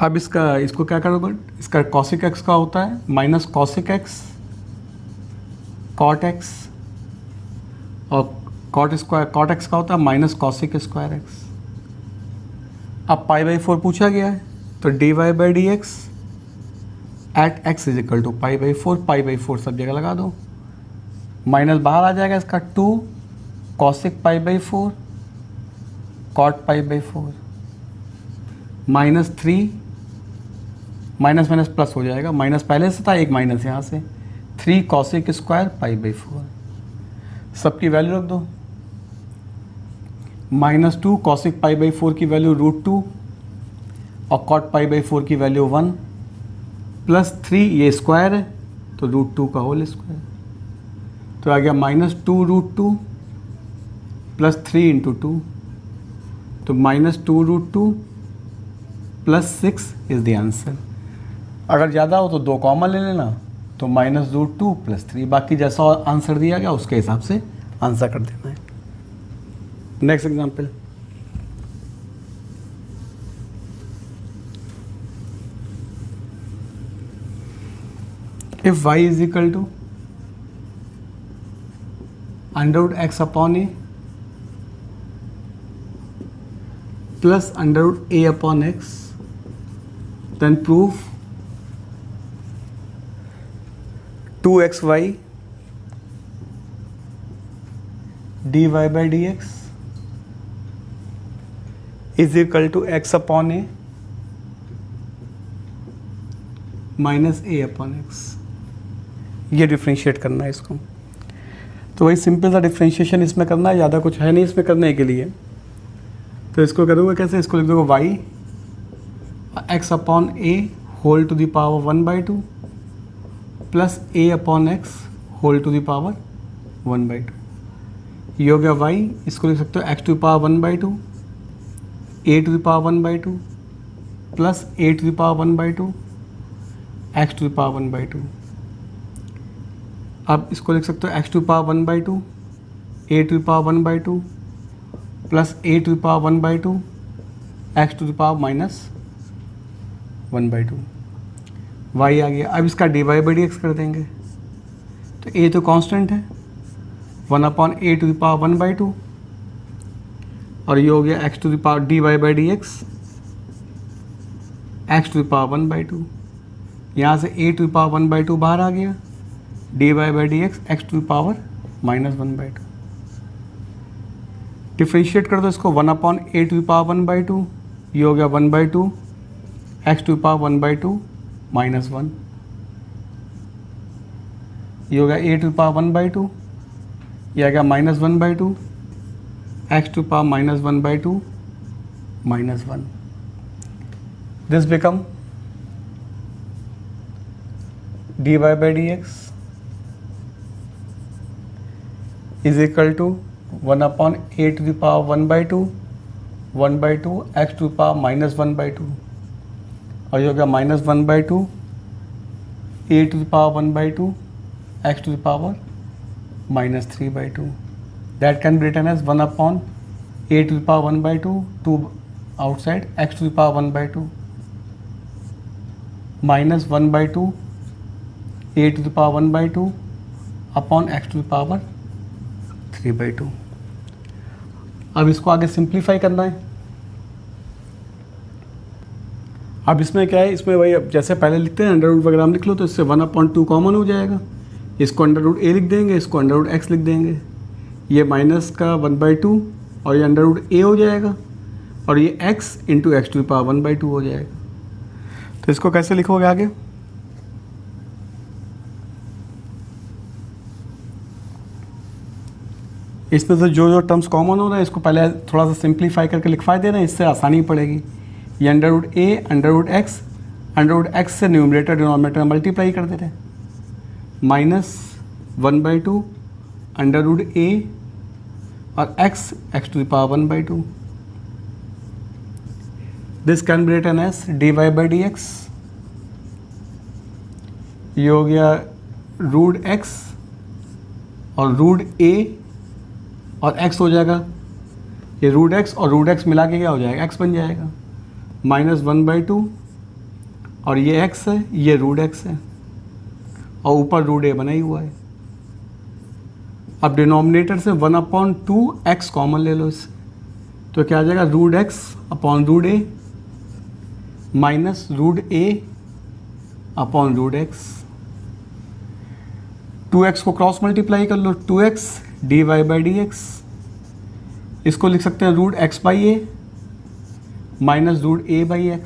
अब इसको क्या करोगे, इसका cosic x का होता है minus cosic x cot x और cot x का होता है माइनस cosic स्क्वायर x। अब π/4 पूछा गया है, तो dy/dx at x is equal to π/4 सब जगह लगा दो, माइनस बाहर आ जाएगा इसका 2 cosic π/4 cot π/4 minus 3 minus minus plus हो जाएगा, माइनस पहले से था, एक माइनस यहाँ से 3 cosic स्क्वायर π/4। सबकी वैल्यू रख दो, माइनस 2 cosic π/4 की वैल्यू √2 और cot π/4 की वैल्यू 1 प्लस 3 ये स्क्वायर है तो √2 का होल स्क्वायर, तो आ गया माइनस 2 √2 प्लस 3 इंटू 2, तो minus 2 √2 plus 6 is the answer. अगर ज़्यादा हो तो 2 कॉमन ले लेना, तो माइनस √2 प्लस 3, बाकी जैसा आंसर दिया गया उसके हिसाब से आंसर कर देना है। Next example, if y is equal to √x upon a plus √a upon x, then prove 2xy dy/dx is equal to x upon a minus a upon x। ये डिफ्रेंशिएट करना है इसको, तो वही सिंपल सा डिफ्रेंशिएशन इसमें करना है, ज़्यादा कुछ है नहीं इसमें करने के लिए। तो इसको करोगे कैसे, इसको लिख दोगे y x upon a whole to the power 1/2 plus a upon x whole to the power 1/2। ये हो गया y, इसको लिख सकते हो x to the power 1/2 a to the power 1/2 plus a to the power 1/2 x to the power 1/2। अब इसको लिख सकते हो x to the power 1/2 a to the power 1/2 plus a to the power 1/2 x to the power minus 1/2। y आ गया। अब इसका dy/dx कर देंगे, तो a तो कांस्टेंट है 1 upon a to the power 1/2 और ये हो गया x to the power dy/dx x to the power 1/2। यहाँ से a टू द पावर 1/2 बाहर आ गया, dy/dx x to the power minus 1/2। Differentiate कर दो इसको, 1 upon a to the power 1/2, ये हो गया 1/2 x to the power 1/2 minus 1, ये हो गया a टू द पावर 1/2, ये आ गया minus 1/2 x to the power minus 1/2 minus 1। This become dy/dx is equal to 1 upon a to the power 1/2 1/2 x to the power minus 1/2 और ये हो गया -1/2 a to the power 1/2 x to the power -3/2. That can be written as 1 upon a to the power 1/2 to outside x to the power 1/2 minus 1/2 a to the power 1/2 upon x to the power 3/2. अब इसको आगे सिंप्लीफाई करना है. अब इसमें क्या है, इसमें वही जैसे पहले लिखते हैं अंडर रूट वगैरह में लिख लो, तो इससे 1/2 कॉमन हो जाएगा. इसको अंडर रूट ए लिख देंगे, इसको अंडर रूट एक्स लिख देंगे. ये माइनस का 1/2 और ये अंडर रूट ए हो जाएगा और ये x into x to the power 1/2 हो जाएगा. तो इसको कैसे लिखोगे आगे? इसमें से जो टर्म्स कॉमन हो रहा है इसको पहले थोड़ा सा सिंप्लीफाई करके लिखवा देना, इससे आसानी पड़ेगी. ये under root a under root x से न्यूमरेटर डिनोमिनेटर मल्टीप्लाई कर देते हैं. -1/2 अंडर रूट ए और x to the power 1/2. This can be written as dy/dx. ये हो गया रूट x और रूट a और x हो जाएगा. ये रूट x और रूट x मिला के क्या हो जाएगा, x बन जाएगा. -1/2 और ये x है, ये रूट x है और ऊपर रूट a बना ही हुआ है. अब डिनोमिनेटर से 1/2 x कॉमन ले लो इससे, तो क्या आ जाएगा root x upon root a minus root a upon root x. 2x को क्रॉस मल्टीप्लाई कर लो, 2x dy/dx. इसको लिख सकते हैं root x/a minus root a/x.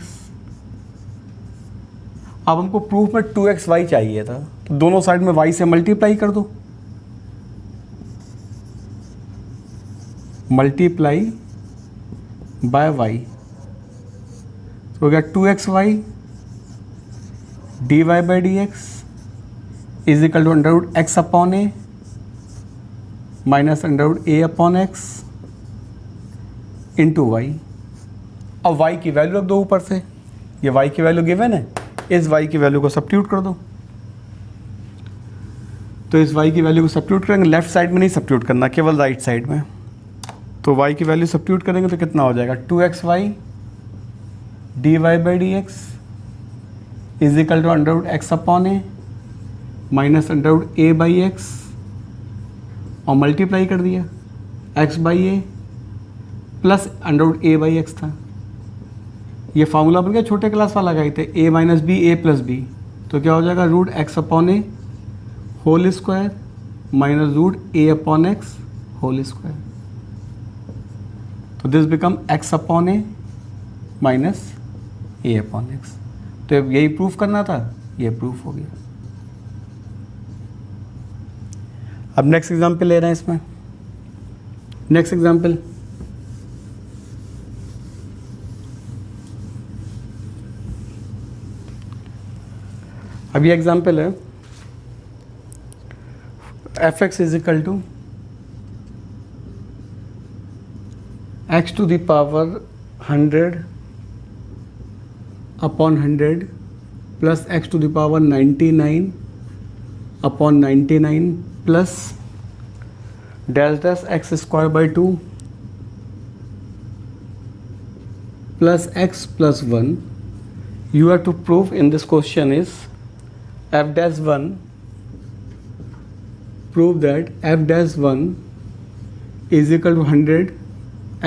अब हमको प्रूफ में 2xy चाहिए था, तो दोनों साइड में y से मल्टीप्लाई कर दो. मल्टीप्लाई बाय y तो हो गया 2xy dy/dx is equal to under root x upon a minus under root a upon x into y. अब y की वैल्यू रख दो ऊपर से, ये y की वैल्यू गिवन है, इस y की वैल्यू को सब्स्टिट्यूट कर दो. तो इस y की वैल्यू को सब्स्टिट्यूट करेंगे, लेफ्ट साइड में नहीं सब्स्टिट्यूट करना, केवल राइट साइड में. तो y की वैल्यू सब्स्टिट्यूट करेंगे तो कितना हो जाएगा, 2xy dy/dx is equal to under root x upon a minus under root a/x और मल्टीप्लाई कर दिया x/a plus under root a/x था. ये फार्मूला बन गया छोटे क्लास वाला लगाए थे, a minus B A plus B. तो क्या हो जाएगा root x upon a whole square minus root a upon x whole square. तो this become x upon a minus a upon x. तो अब यही प्रूफ करना था, ये प्रूफ हो गया. अब नेक्स्ट एग्जाम्पल ले रहे हैं इसमें. नेक्स्ट एग्जाम्पल, अब ये एग्जाम्पल है f(x) is equal to x to the power 100 upon 100 plus x to the power 99 upon 99 plus dash dash x square by 2 plus x plus 1. You have to prove in this question is f dash 1, prove that f dash 1 is equal to 100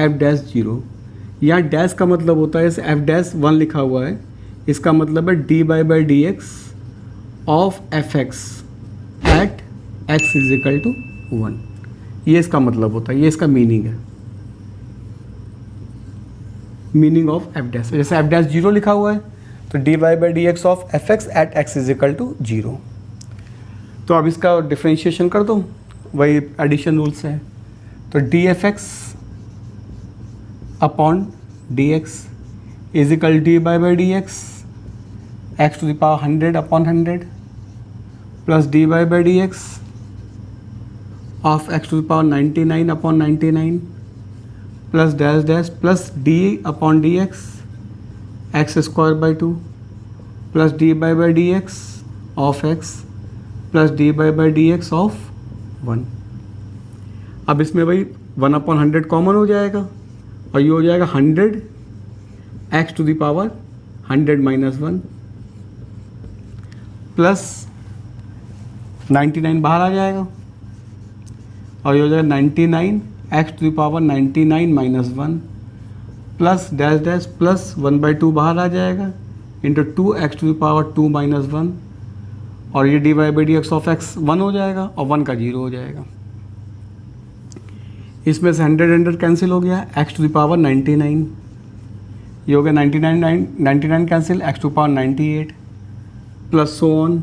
f dash 0. यहाँ डैश का मतलब होता है, जैसे f dash 1 लिखा हुआ है, इसका मतलब है dy/dx of fx at x is equal to 1. ये इसका मतलब होता है, ये इसका मीनिंग है, मीनिंग ऑफ f dash. जैसे f dash 0 लिखा हुआ है तो dy/dx of fx at x is equal to 0. तो अब इसका डिफ्रेंशिएशन कर दो, वही एडिशन रूल से है. तो dfx upon dx is equal dy/dx x to the power 100 upon 100 plus dy/dx of x to the power 99 upon 99 plus dash dash plus d upon dx x square by 2 plus d by D x of x plus d by D x of 1। अब इसमें भाई 1/100 कॉमन हो जाएगा और ये हो जाएगा 100 x to the power 100 - 1 plus 99 बाहर आ जाएगा और ये हो जाएगा 99 x to the power 99 - 1 plus dash dash plus 1/2 बाहर आ जाएगा into 2 x to the power 2 - 1 और ये d by D x of x 1 हो जाएगा और 1 का 0 हो जाएगा। इसमें से 100 कैंसिल हो गया, एक्स टू द पावर 99, ये हो गया 99 cancel, x to power 98 plus so on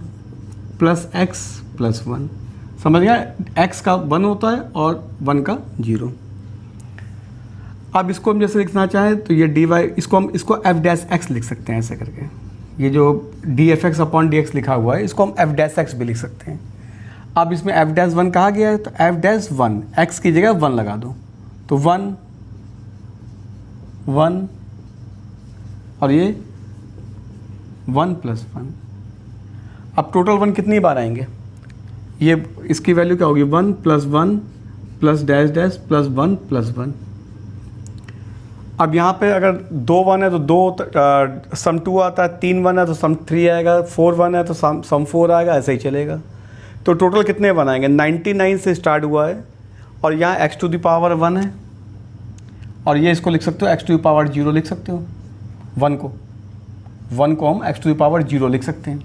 plus x plus 1। समझ गया, एक्स का 1 होता है और 1 का 0। अब इसको हम जैसे लिखना चाहें तो ये डी वाई, इसको एफ डैश एक्स लिख सकते हैं ऐसे करके। ये जो D f x upon D x लिखा हुआ है इसको हम एफ डैश एक्स भी लिख सकते हैं। अब इसमें एफ डैश 1 कहा गया है तो एफ डैश 1 एक्स की जगह 1 लगा दो तो 1 1 और ये 1 + 1। अब टोटल 1 कितनी बार आएंगे, ये इसकी वैल्यू क्या होगी 1 + 1 प्लस डैश डैश प्लस 1 + 1। अब यहाँ पे अगर 2 1 है तो 2 सम 2 आता है, 3 1 है तो सम 3 आएगा, 4 1 है तो सम 4 आएगा, ऐसे ही चलेगा। तो टोटल कितने बनाएंगे, 99 से स्टार्ट हुआ है और यहाँ एक्स टू द पावर 1 है और ये इसको लिख सकते हो एक्स टू द पावर 0 लिख सकते हो। 1 को हम एक्स टू द पावर 0 लिख सकते हैं।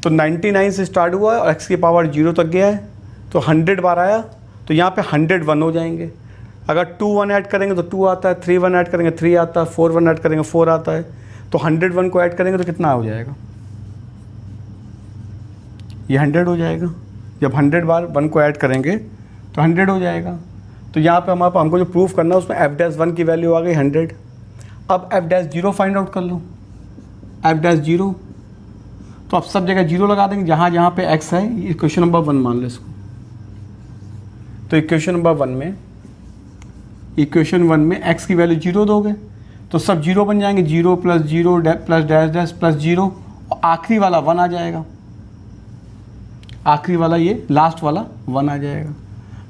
तो 99 से स्टार्ट हुआ है और एक्स की पावर 0 तक गया है तो 100 बार आया तो यहाँ पे 100 1 हो जाएंगे। अगर 2 1 ऐड करेंगे तो 2 आता है, 3 1 ऐड करेंगे 3 आता है, 4 1 ऐड करेंगे 4 आता है। तो 100 1 को ऐड करेंगे तो कितना हो जाएगा, ये 100 हो जाएगा। जब 100 बार 1 को ऐड करेंगे तो 100 हो जाएगा। तो यहाँ पे हमको जो प्रूफ करना है उसमें एफ डैश 1 की वैल्यू आ गई 100। अब एफ डैश 0 फाइंड आउट कर लो, एफ डैश 0 तो अब सब जगह 0 लगा देंगे जहाँ जहाँ पे x है। इक्वेशन नंबर 1 मान लो इसको। तो इक्वेशन नंबर 1 में x की वैल्यू 0 दोगे तो सब 0 बन जाएंगे, 0 + 0 प्लस डैश डैश प्लस 0 और आखिरी वाला 1 आ जाएगा। आखिरी वाला ये लास्ट वाला 1 आ जाएगा।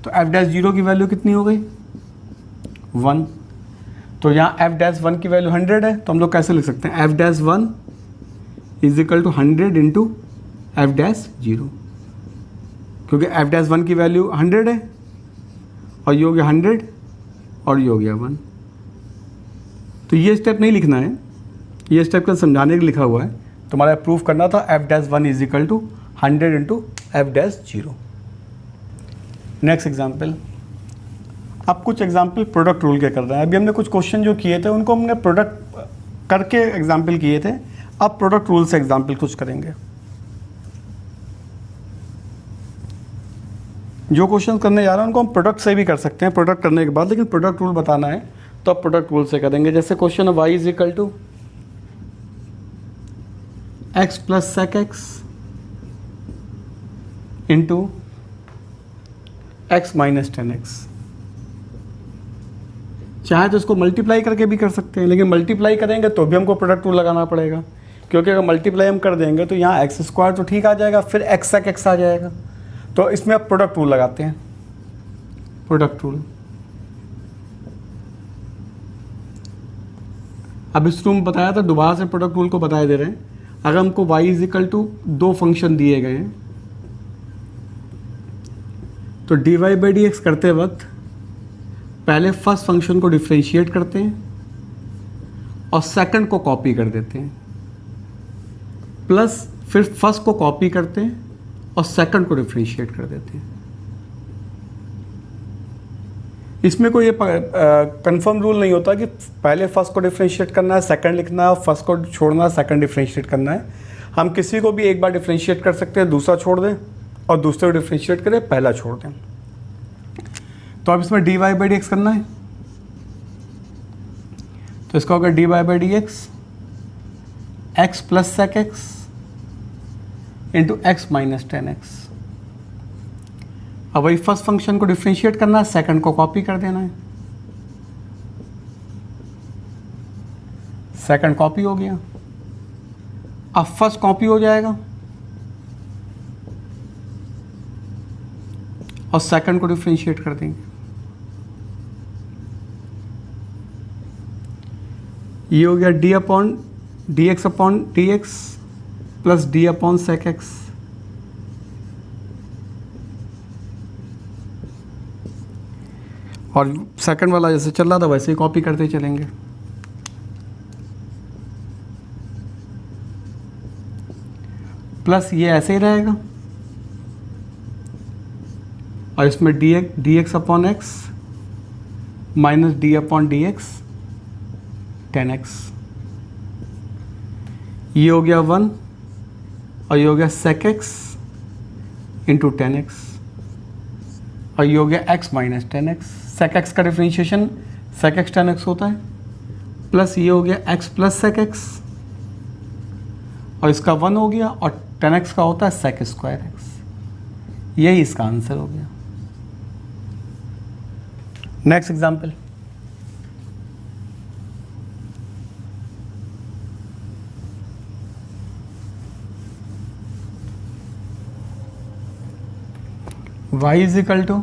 तो एफ डैश 0 की वैल्यू कितनी हो गई 1। तो यहाँ एफ डैश 1 की वैल्यू 100 है तो हम लोग कैसे लिख सकते हैं, F dash 1 = 100 into F dash 0, क्योंकि एफ डैश 1 की वैल्यू 100 है और ये हो गया 100 और ये हो गया 1। तो ये स्टेप नहीं लिखना है, ये स्टेप का समझाने के लिए लिखा हुआ है। तुम्हारा प्रूफ करना था F dash 1 = 100 into F dash 0। Next example, अब कुछ एग्जाम्पल प्रोडक्ट रूल के कर रहे हैं। अभी हमने कुछ क्वेश्चन जो किए थे उनको हमने प्रोडक्ट करके एग्जाम्पल किए थे, अब प्रोडक्ट रूल से एग्जाम्पल कुछ करेंगे। जो क्वेश्चन करने जा रहे हैं उनको हम प्रोडक्ट से भी कर सकते हैं प्रोडक्ट करने के बाद, लेकिन प्रोडक्ट रूल बताना है तो अब प्रोडक्ट रूल से करेंगे। जैसे क्वेश्चन है y = x + sec x into x - 10x। चाहे तो इसको मल्टीप्लाई करके भी कर सकते हैं, लेकिन मल्टीप्लाई करेंगे तो भी हमको प्रोडक्ट रूल लगाना पड़ेगा, क्योंकि अगर मल्टीप्लाई हम कर देंगे तो यहाँ x² तो ठीक आ जाएगा, फिर x sec x आ जाएगा। तो इसमें अब प्रोडक्ट रूल लगाते हैं। प्रोडक्ट रूल, अब इस रूम बताया था, दोबारा से प्रोडक्ट रूल को बताए दे रहे हैं। अगर हमको y = 2 फंक्शन दिए गए हैं तो dy बाई डी एक्स करते वक्त पहले फर्स्ट फंक्शन को डिफ्रेंशिएट करते हैं और सेकंड को कॉपी कर देते हैं, प्लस फिर फर्स्ट को कॉपी करते हैं और सेकंड को डिफ्रेंशिएट कर देते हैं। इसमें कोई ये कंफर्म रूल नहीं होता कि पहले फर्स्ट को डिफ्रेंशिएट करना है, सेकंड लिखना है, और फर्स्ट को छोड़ना है, सेकंड डिफ्रेंशिएट करना है। हम किसी को भी एक बार डिफ्रेंशिएट कर सकते हैं, दूसरा छोड़ दें, और दूसरे को डिफ्रेंशिएट करें, पहला छोड़ दें। तो अब इसमें dy बाई डी एक्स करना है तो इसका होगा dy by D x x + sec x into x - 10x। अब वही फर्स्ट फंक्शन को डिफ्रेंशिएट करना है, सेकंड को कॉपी कर देना है, सेकंड कॉपी हो गया। अब फर्स्ट कॉपी हो जाएगा और सेकंड को डिफ्रेंशिएट कर देंगे। ये हो गया d upon D x upon D x plus D upon sec x. और सेकंड वाला जैसे चल रहा था वैसे ही कॉपी करते चलेंगे। प्लस ये ऐसे ही रहेगा और इसमें D x upon x minus d upon D x 10x। ये हो गया 1 और ये हो गया sec x इंटू 10x और ये हो गया x minus 10x। sec x का डिफ्रेंशिएशन sec x 10x होता है, प्लस ये हो गया x प्लस sec x और इसका 1 हो गया और 10x का होता है sec स्क्वायर x। यही इसका आंसर हो गया। Next example, y is equal to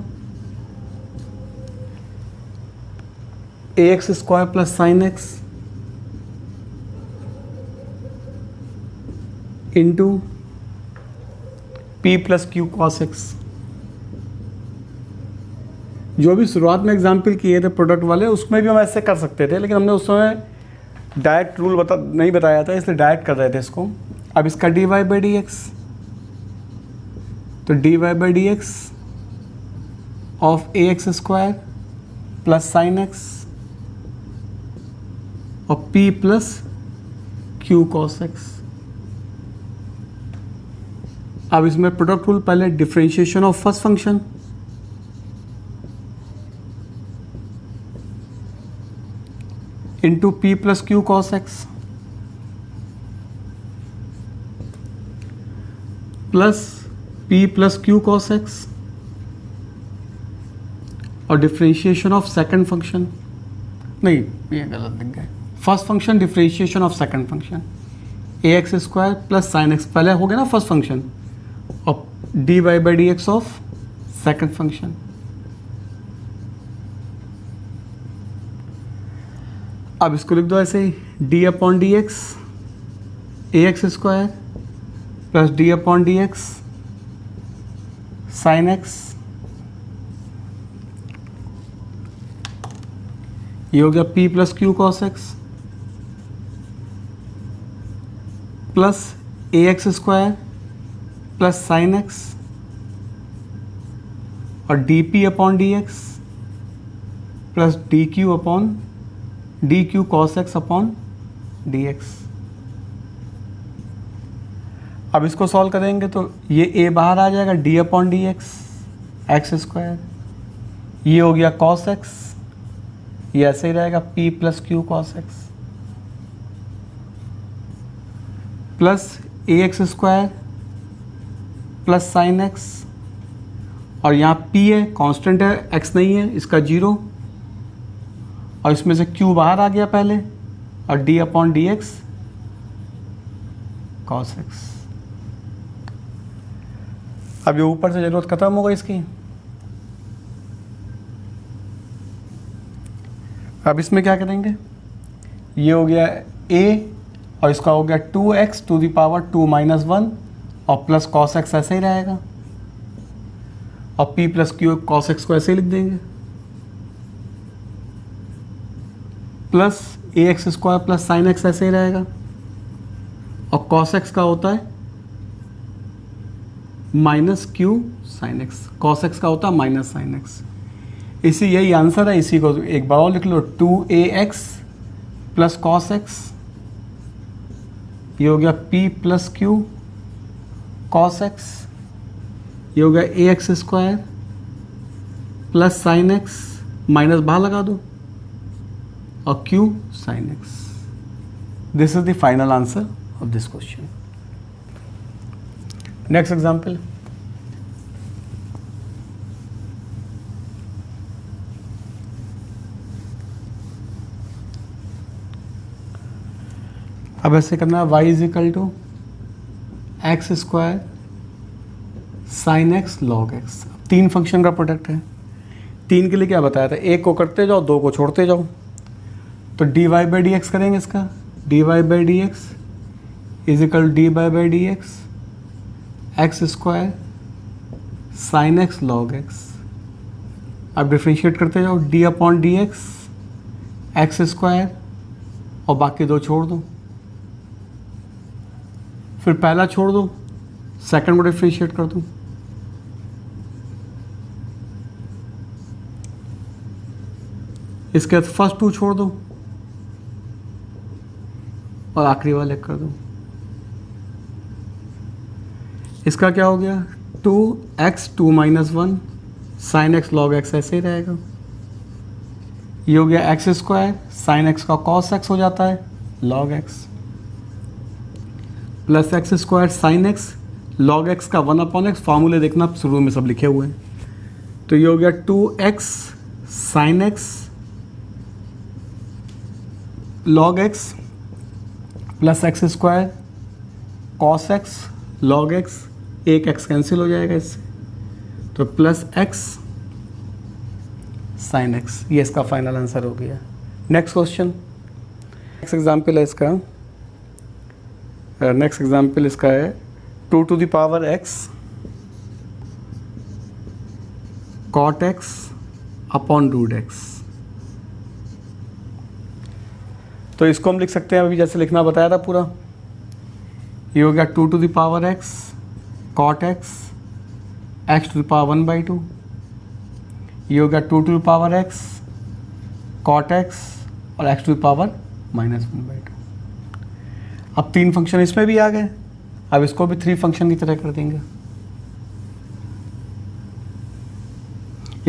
ax square plus sine x into P plus Q cos x. जो भी शुरुआत में एग्जाम्पल किए थे प्रोडक्ट वाले उसमें भी हम ऐसे कर सकते थे, लेकिन हमने उस समय डायरेक्ट रूल नहीं बताया था, इसलिए डायरेक्ट कर रहे थे इसको। अब इसका D Y by D X, तो D Y by D x of A x square plus sine X और P plus Q cos x. अब इसमें प्रोडक्ट रूल, पहले differentiation of first function into P plus Q cos x plus P plus Q cos X और डिफरेंशिएशन ऑफ सेकंड फंक्शन, नहीं ये गलत लिख गए, first function differentiation of second function A x square plus sine x, पहले हो गया ना फर्स्ट फंक्शन, और D Y by D x of second function. अब इसको लिख दो ऐसे ही, डी अपॉन डी एक्स ए x square plus D upon D x sine X, ये हो गया P plus Q cos x plus A x square plus sine X और D P upon D x plus D Q upon D Q cos x upon D x. अब इसको सॉल्व करेंगे तो ये ए बाहर आ जाएगा, D upon D x square, ये हो गया कॉस एक्स, ये ऐसे ही रहेगा p plus Q cos x plus A x square plus sine X और यहाँ p है कांस्टेंट है, x नहीं है, इसका 0 और इसमें से q बाहर आ गया पहले और d upon D x cos x. अब ये ऊपर से जरूरत खत्म हो गई इसकी। अब इसमें क्या करेंगे, ये हो गया a और इसका हो गया 2x to the power 2 minus 1 और प्लस कॉस एक्स ऐसे ही रहेगा और p plus Q cos X को ऐसे ही लिख देंगे plus A x square plus sine X ऐसे ही रहेगा और कॉस एक्स का होता है minus Q sine X, cos x का होता है माइनस साइन एक्स। इसी यही आंसर है, इसी को एक बार और लिख लो, 2ax प्लस कॉस एक्स, ये हो गया p plus Q cos x, ये हो गया ए x square plus sine x, minus बाहर लगा दो और q sine x. This is the final answer of this question. Next example, अब ऐसे करना है y is equal to X square sine x log X. 3 function का प्रोडक्ट है। 3 के लिए क्या बताया था, 1 को करते जाओ 2 को छोड़ते जाओ। तो D Y by D x करेंगे इसका, D Y by D x is equal d Y by D x x square sine x log x. अब डिफ्रेंशिएट करते जाओ, d upon D x square और बाकी 2 छोड़ दो, फिर पहला छोड़ दो, सेकंड को डिफ्रेंशिएट कर दो, इसके बाद फर्स्ट 2 छोड़ दो और आखिरी वाला कर दो। इसका क्या हो गया, 2x 2 - 1 sine x log x ऐसे ही रहेगा। ये हो गया एक्स स्क्वायर, साइन एक्स का कॉस एक्स हो जाता है log x, plus x square sine x log x का 1/x। फार्मूले देखना शुरू में सब लिखे हुए हैं। तो ये हो गया 2x sine x log x plus x square cos x log x, एक एक्स कैंसिल हो जाएगा इससे, तो प्लस एक्स साइन एक्स। ये इसका फाइनल आंसर हो गया। नेक्स्ट क्वेश्चन, नेक्स्ट एग्जाम्पल है इसका, नेक्स्ट एग्जाम्पल इसका है 2 to the power x cot x upon root x. तो इसको हम लिख सकते हैं अभी जैसे लिखना बताया था पूरा। ये हो गया 2 to the power x cot x x to the power 1/2। ये हो गया 2 to the power x cot x और x to the power -1/2। अब 3 फंक्शन इसमें भी आ गए, अब इसको भी 3 फंक्शन की तरह कर देंगे।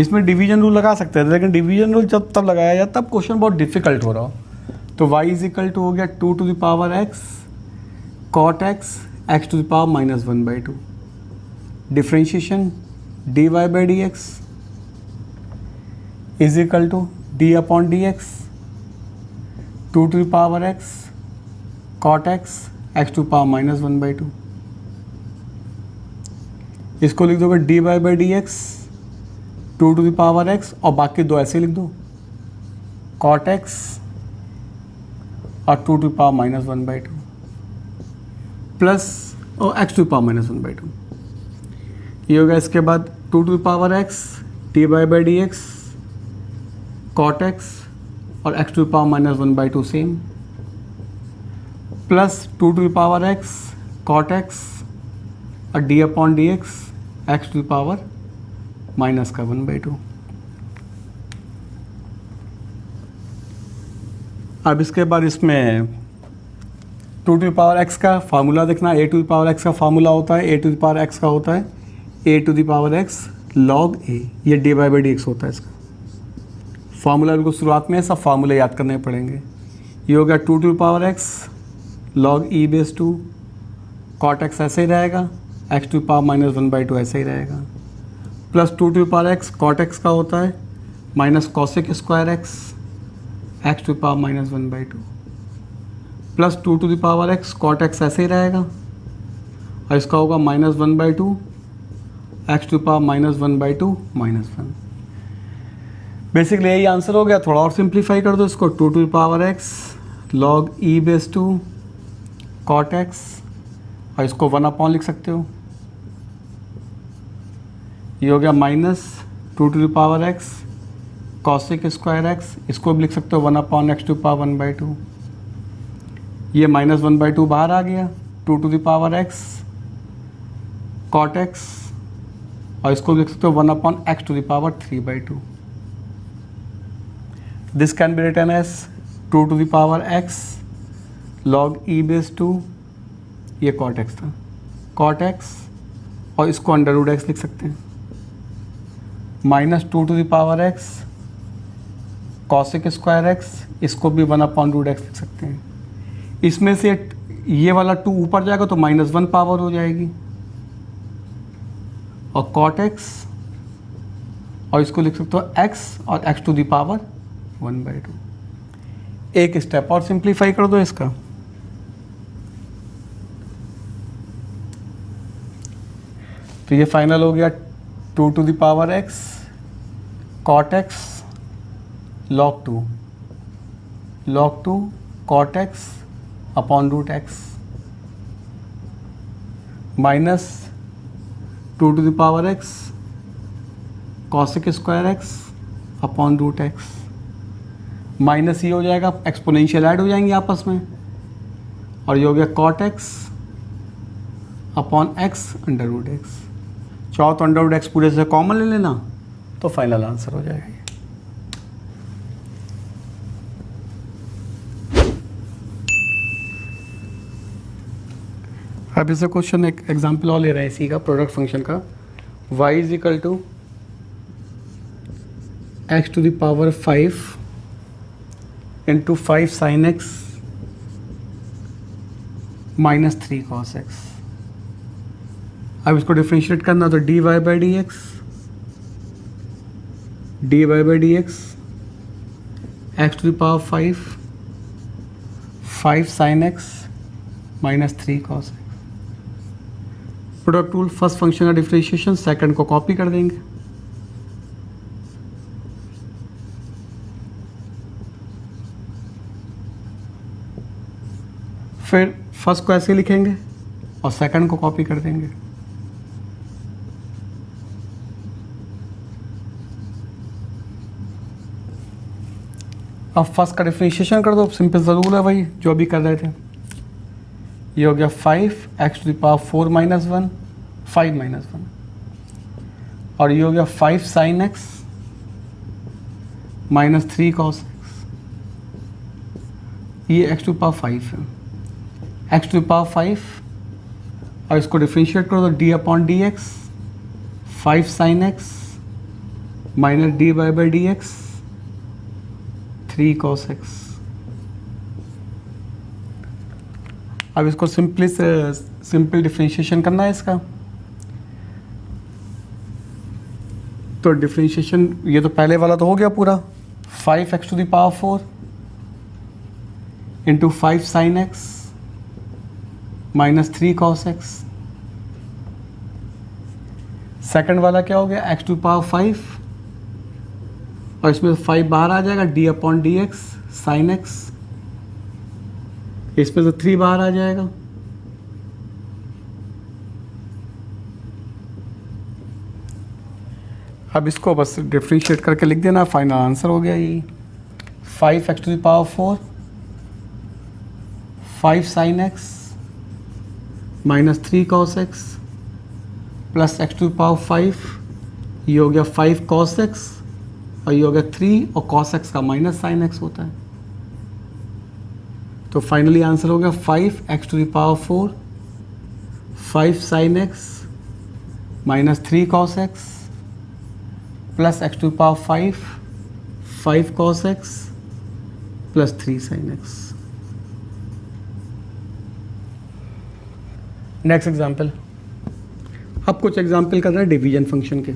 इसमें डिवीजन रूल लगा सकते हैं, लेकिन डिवीजन रूल जब तब लगाया जाए तब क्वेश्चन बहुत डिफिकल्ट हो रहा हो। तो y इज इक्वल टू हो गया 2 to the power x cot x x to the power -1/2। Differentiation dy by dx is equal to d upon dx 2 to the power x cot x x to the power -1/2। इसको लिख दोगे dy by dx 2 to the power x और बाकी 2 ऐसे लिख दो cot x और 2 to the power -1/2 प्लस और x to the power -1/2। ये होगा इसके बाद 2 to the power x dy by dx cot x और x to the power -1/2 same, plus 2 to the power x cot x और d upon dx x to the power -1/2। अब इसके बाद इसमें 2 to the power x का फार्मूला देखना। a to the power x का फार्मूला होता है, a to the power x का होता है a to the power x log a। ये dy by dx होता है इसका फार्मूला। बिल्कुल शुरुआत में सब फार्मूले याद करने पड़ेंगे। ये हो गया 2 to the power x log e base 2 cot x ऐसे ही रहेगा, x to the power -1/2 ऐसे ही रहेगा, plus 2 to the power x cot x का होता है minus cosec square x x to the power -1/2 plus 2 to the power x cot x ऐसे ही रहेगा और इसका होगा -1/2 x to the power -1/2 -1। Basically यही आंसर हो गया। थोड़ा और सिंप्लीफाई कर दो इसको, 2 to the power x log e base 2 cot x और इसको 1/, लिख सकते हो। ये हो गया -2 to the power x cosec square x, इसको भी लिख सकते हो 1/, x to the power 1/2। ये -1/2 बाहर आ गया, 2 to the power x cot x और इसको भी लिख सकते हो 1/, x to the power 3/2। This can be written as 2 to the power x log e base 2, ये cot x था, cot x और इसको √x लिख सकते हैं, -2 to the power x cosec square x, इसको भी 1/√x लिख सकते हैं। इसमें से ये वाला 2 ऊपर जाएगा तो -1 पावर हो जाएगी और cot x और इसको लिख सकते हो x और x to the power 1/2। एक स्टेप और सिंप्लीफाई कर दो इसका। तो ये फाइनल हो गया 2 to the power x cot x log 2 cot x upon root x minus 2 to the power x cosec square x upon root x minus ये हो जाएगा, एक्सपोनेंशियल ऐड हो जाएंगे आपस में, और ये हो गया cot x upon x under root x। चाहो तो अंडर रूट x पूरे से कॉमन ले लेना, तो फाइनल आंसर हो जाएगा ये। अब इसे क्वेश्चन एक एग्जांपल और ले रहे हैं इसी का, प्रोडक्ट फंक्शन का। y is equal to x to the power 5 into 5 sine x minus 3 cos x। अब इसको डिफ्रेंशिएट करना, तो dy by D x x to the power 5 sine x minus 3 cos x। Product rule, first function का डिफ्रेंशिएशन, सेकंड को कॉपी कर देंगे। फिर फर्स्ट को ऐसे लिखेंगे और सेकंड को कॉपी कर देंगे। अब फर्स्ट का डिफ्रेंशिएशन कर दो, सिंपल सा रूल है भाई जो अभी कर रहे थे। ये हो गया 5 to the power 4 minus 1 5 minus 1, और ये हो गया 5 sine x minus 3 cos x। ये x टू पावर 5 है, x टू पावर 5, और इसको डिफ्रेंशिएट करो तो d upon D x 5 sine x minus d by D x 3 cos x। अब इसको सिंपल डिफ्रेंशिएशन करना है इसका, तो डिफ्रेंशिएशन ये तो पहले वाला तो हो गया पूरा, 5x to the power 4 into 5 sine x minus 3 cos x। Second वाला क्या हो गया, x टू पावर 5, और इसमें 5 बाहर आ जाएगा, d upon D x sine x, इसमें तो 3 बाहर आ जाएगा। अब इसको बस डिफ्रेंशिएट करके लिख देना, फाइनल आंसर हो गया ये 5x to the power 4 5 sine x minus 3 cos x plus x to the power 5, ये हो गया 5 कॉस x, और ये हो गया 3, और कॉस x का माइनस साइन x होता है। तो फाइनली आंसर हो गया 5x to the power 4 5 sine x minus 3 cos x plus x to the power 5 cos x plus 3 sine x। Next example, अब कुछ एग्जाम्पल कर रहे हैं डिवीजन फंक्शन के।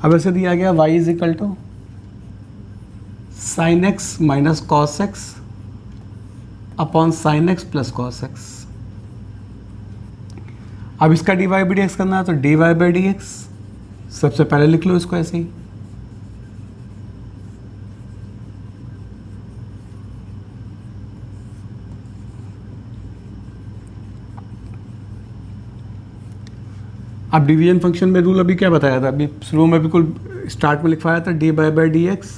अब ऐसे दिया गया y is equal to sine x minus cos x upon sine x plus cos x. अब इसका D Y by D x करना है, तो D Y by D x सबसे पहले लिख लो इसको ऐसे ही, अब डिवीजन फंक्शन में रूल अभी क्या बताया था, अभी शुरू में बिल्कुल स्टार्ट में लिखवाया था d by D x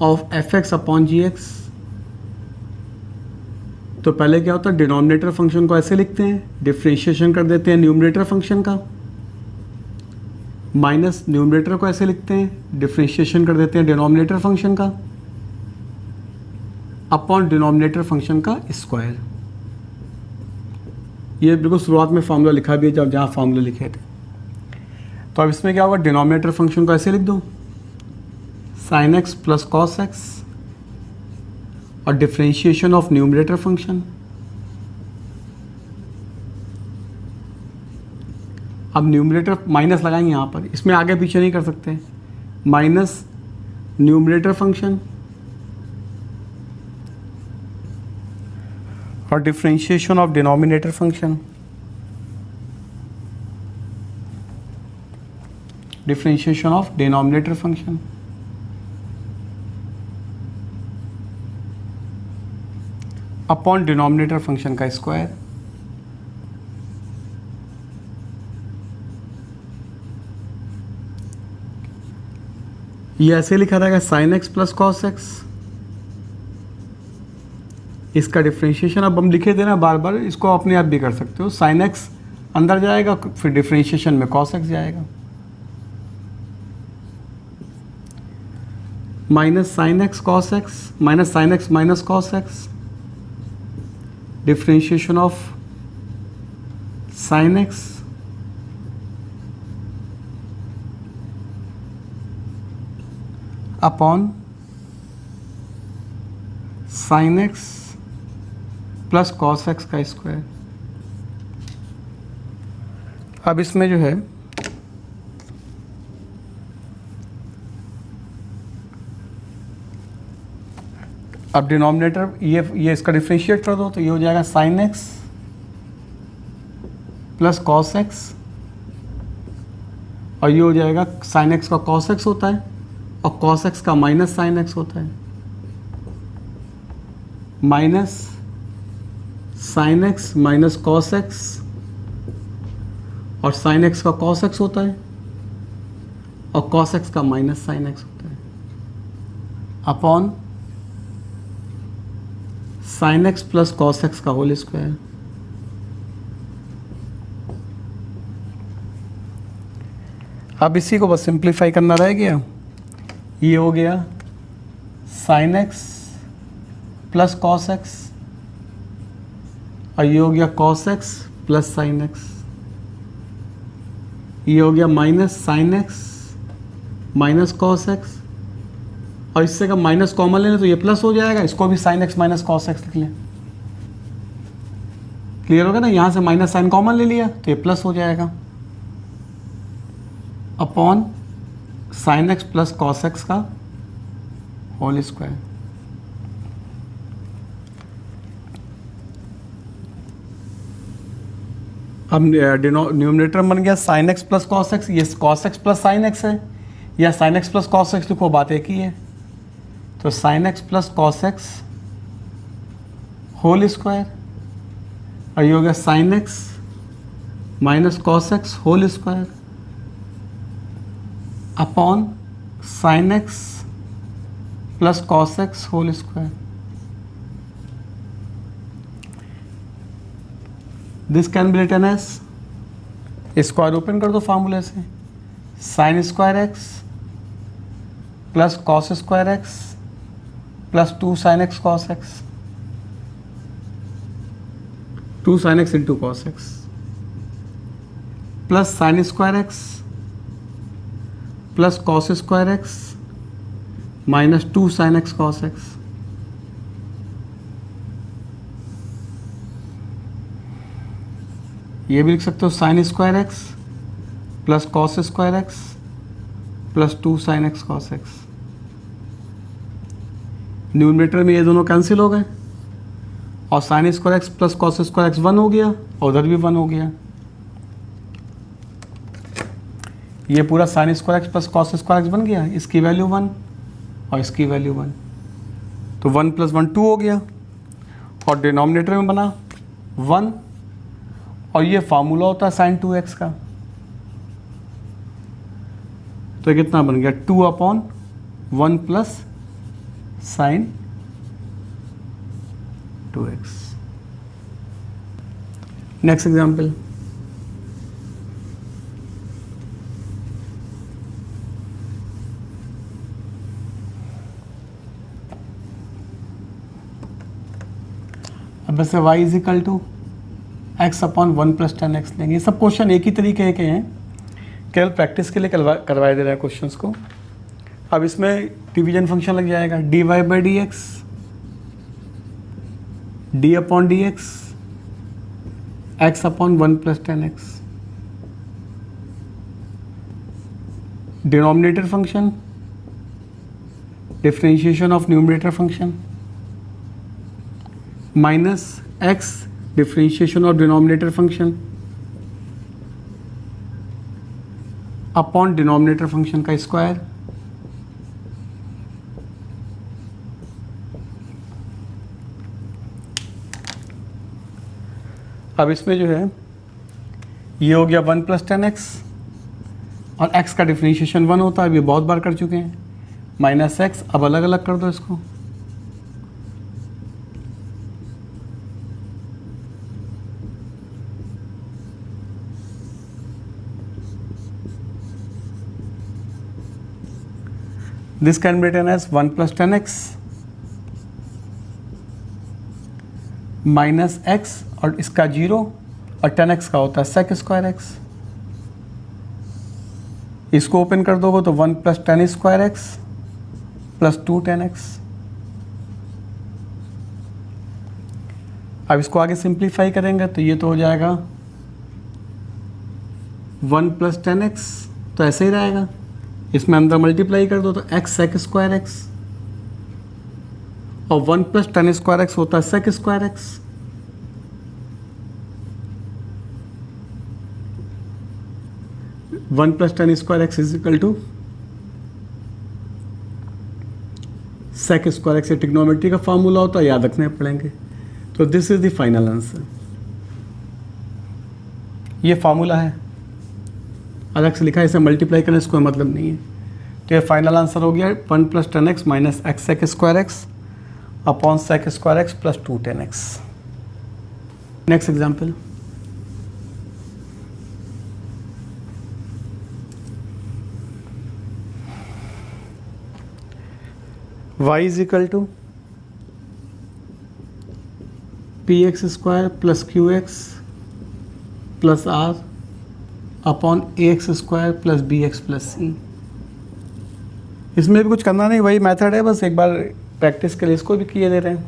of f x upon ji x. तो पहले क्या होता है, डिनोमिनेटर फंक्शन को ऐसे लिखते हैं, डिफ्रेंशिएशन कर देते हैं न्यूमरेटर फंक्शन का, माइनस न्यूमरेटर को ऐसे लिखते हैं, डिफ्रेंशिएशन कर देते हैं डिनोमिनेटर फंक्शन का, अपॉन डिनोमिनेटर फंक्शन का स्क्वायर। ये बिल्कुल शुरुआत में फार्मूला लिखा भी है जब जहाँ फार्मूले लिखे थे। तो अब इसमें क्या होगा, डिनोमिनेटर फंक्शन को ऐसे लिख दो sign x plus cos X, और डिफरेंशिएशन ऑफ न्यूमरेटर फंक्शन। अब न्यूमरेटर माइनस लगाएंगे यहाँ पर, इसमें आगे पीछे नहीं कर सकते, माइनस न्यूमरेटर फंक्शन और differentiation of denominator function, differentiation of denominator function upon denominator function का स्क्वायर। ये ऐसे लिखा रहेगा sign x plus cos x, इसका डिफरेंशिएशन अब हम लिखे थे ना बार बार, इसको अपने आप भी कर सकते हो। साइन एक्स अंदर जाएगा, फिर डिफरेंशिएशन में कॉस एक्स जाएगा, minus sign X cos x, minus sine x minus cos x, differentiation of sine x upon sine x plus cos x का स्क्वायर। अब इसमें जो है अब डिनोमिनेटर ये इसका डिफरेंशिएट कर दो तो ये हो जाएगा sign x plus cos X, और ये हो जाएगा साइन एक्स का कॉस एक्स होता है और कॉस एक्स का माइनस साइन एक्स होता है, minus sine x minus cos X, और साइन एक्स का कॉस एक्स होता है और कॉस एक्स का माइनस साइन एक्स होता है, upon sine x plus cos x का होल स्क्वायर। अब इसी को बस सिंप्लीफाई करना रह गया। ये हो गया sine x plus cos X, और ये हो गया cos x plus sine X, ये हो गया minus sine x minus cos X, और इससे का माइनस कॉमन लेना तो ये प्लस हो जाएगा, इसको भी sine x minus cos x लिख लें। क्लियर होगा ना, यहाँ से माइनस साइन कॉमन ले लिया तो ये प्लस हो जाएगा, upon sine x plus cos x का होल स्क्वायर। अब न्यूमरेटर बन गया sine x plus cos x, ये cos x plus sine x है, या sine x plus cos x लिखो, बात एक ही है। तो sine x plus cos x whole square, और ये हो गया sine x minus cos x whole square upon sine x plus cos x whole square. This can be written as, square open कर दो फार्मूले से, sine square x plus cos square x plus 2 sin x cos x, 2 sin x into cos x plus sine square x plus cos square x minus 2 sin x cos x। ये भी लिख सकते हो sine square x plus cos square x plus 2 sin x cos x। Numerator में ये दोनों कैंसिल हो गए, और sine square x plus cos square x 1 हो गया, और उधर भी 1 हो गया। ये पूरा sine square x plus cos square x बन गया, इसकी वैल्यू 1 और इसकी वैल्यू 1, तो 1 + 1 2 हो गया, और डिनोमिनेटर में बना 1, और ये फार्मूला होता है साइन 2x का, तो कितना बन गया 2/1 plus sign 2x। Next example, अब वैसे y = x/1 + 10x लेंगे। ये सब क्वेश्चन एक ही तरीके के हैं, केवल प्रैक्टिस के लिए करवाए दे रहे हैं क्वेश्चंस को। अब इसमें डिवीजन फंक्शन लग जाएगा, dy/dx d/dx x/1 + 10x। Denominator function, differentiation of numerator function minus x differentiation of denominator function upon denominator function का स्क्वायर अब इसमें जो है ये हो गया 1 + 10x और x का डिफ्रेंशिएशन 1 होता है, ये बहुत बार कर चुके हैं, माइनस एक्स। अब अलग अलग कर दो इसको, this can be written as 1 + 10x minus x और इसका 0 और 10x का होता है sec²x। इसको ओपन कर दोगे तो 1 + 10² प्लस 2 10x। अब इसको आगे सिंप्लीफाई करेंगे तो ये तो हो जाएगा 1 + 10x, तो ऐसे ही रहेगा। इसमें अंदर मल्टीप्लाई कर दो तो x sec²x और 1 + 10² होता है sec²x। One + 10² is equal to sec²x। Trigonometry का फार्मूला होता है, याद रखने पड़ेंगे। तो this is the final answer. ये फार्मूला है, अलग से लिखा है, इसे मल्टीप्लाई करने से कोई मतलब नहीं है। तो ये फाइनल आंसर हो गया 1 + 10x minus x sec² upon sec² plus 2 10x। Next example, y is equal to px² plus qx plus r upon ax² plus bx plus c। इसमें भी कुछ करना नहीं, वही मेथड है, बस एक बार प्रैक्टिस के लिए इसको भी किए दे रहे हैं।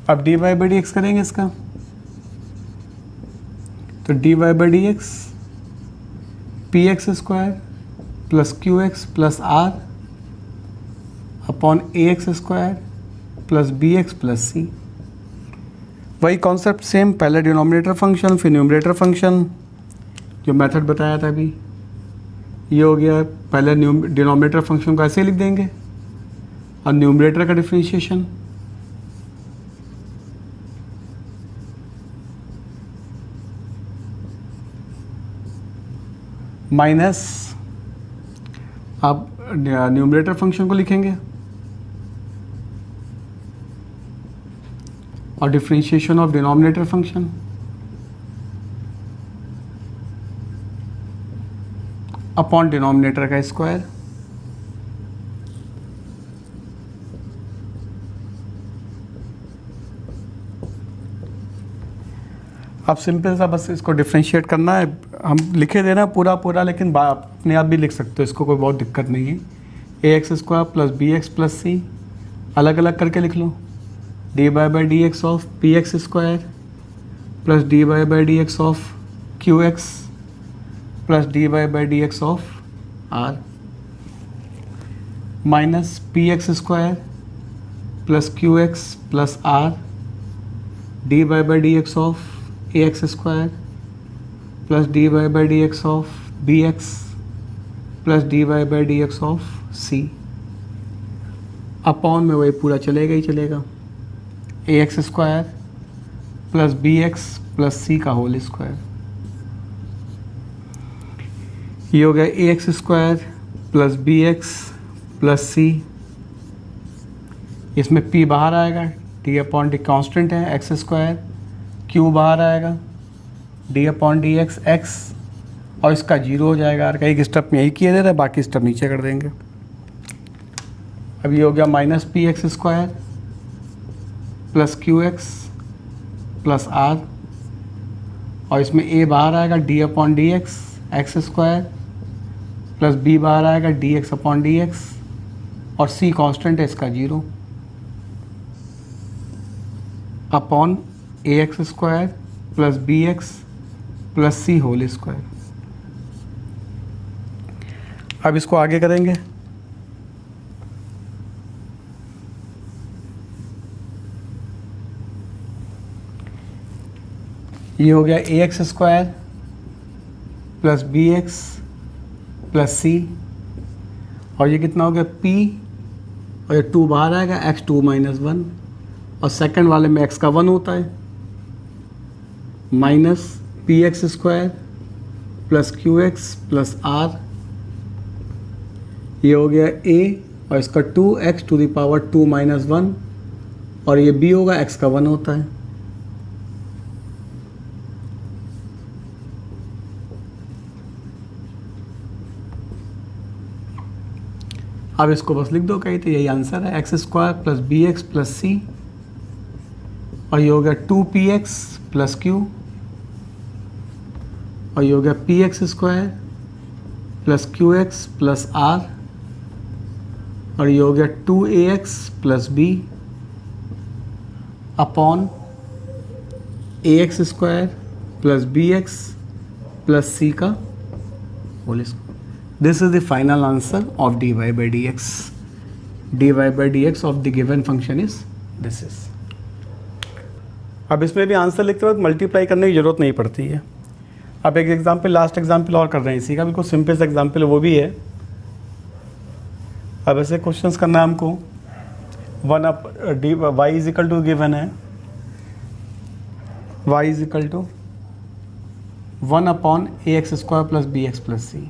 अब dy/dx करेंगे इसका, तो dy/dx px² plus qx plus r upon ax² plus bx plus c। वही कॉन्सेप्ट सेम, पहले डिनोमिनेटर फंक्शन फिर न्यूमरेटर फंक्शन, जो मेथड बताया था अभी। ये हो गया, पहले डिनोमिनेटर फंक्शन को ऐसे लिख देंगे और न्यूमरेटर का डिफरेंशिएशन माइनस, अब न्यूमरेटर फंक्शन को लिखेंगे और differentiation of denominator function upon denominator का स्क्वायर। अब सिंपल सा बस इसको डिफरेंशिएट करना है, हम लिखे देना पूरा पूरा, लेकिन अपने आप भी लिख सकते हो, इसको कोई बहुत दिक्कत नहीं है। ax² plus bx plus c अलग अलग करके लिख लो। dy/dx of px² plus dy/dx of qx plus dy/dx of r minus px² plus qx plus r dy/dx of ax² plus dy/dx of bx plus dy/dx of c upon में वही पूरा चलेगा ही चलेगा, ax² plus bx plus c का होल स्क्वायर। ये हो गया ax² plus bx plus c, इसमें p बाहर आएगा, d/d कांस्टेंट है, x², q बाहर आएगा, d/dx x और इसका 0 हो जाएगा। और एक स्टेप में यही किए दे रहे हैं, बाकी स्टेप नीचे कर देंगे। अब ये हो गया minus px² plus qx plus r और इसमें a बाहर आएगा, d/dx x² प्लस b बाहर आएगा, dx/dx और c कांस्टेंट है, इसका 0 upon ax² plus bx plus c whole square. अब इसको आगे करेंगे, ये हो गया ए x square plus b x plus c, और ये कितना हो गया p, और ये 2 बाहर आएगा x2 माइनस 1, और सेकंड वाले में x का 1 होता है, minus P x square plus q x plus r, ये हो गया a और इसका 2x to the power 2 minus 1, और ये b होगा x का 1 होता है। अब इसको बस लिख दो कहीं, तो यही आंसर है, x square plus b x plus c, और ये हो गया 2px प्लस क्यू, और ये हो गया p x square plus q x plus r, और ये हो गया 2ax plus b upon a x square plus b x plus c का whole square. This is the final answer of dy by dx. dy by dx of the given function is this is. अब इसमें भी आंसर लिखते वक्त मल्टीप्लाई करने की ज़रूरत नहीं पड़ती है। अब एक एग्जाम्पल, लास्ट एग्जाम्पल और कर रहे हैं इसी का, बिल्कुल सिंपल सा एग्जाम्पल वो भी है। अब ऐसे क्वेश्चंस करना है हमको, one up d y is equal to given है, y is equal to 1 upon a x square plus b x plus c.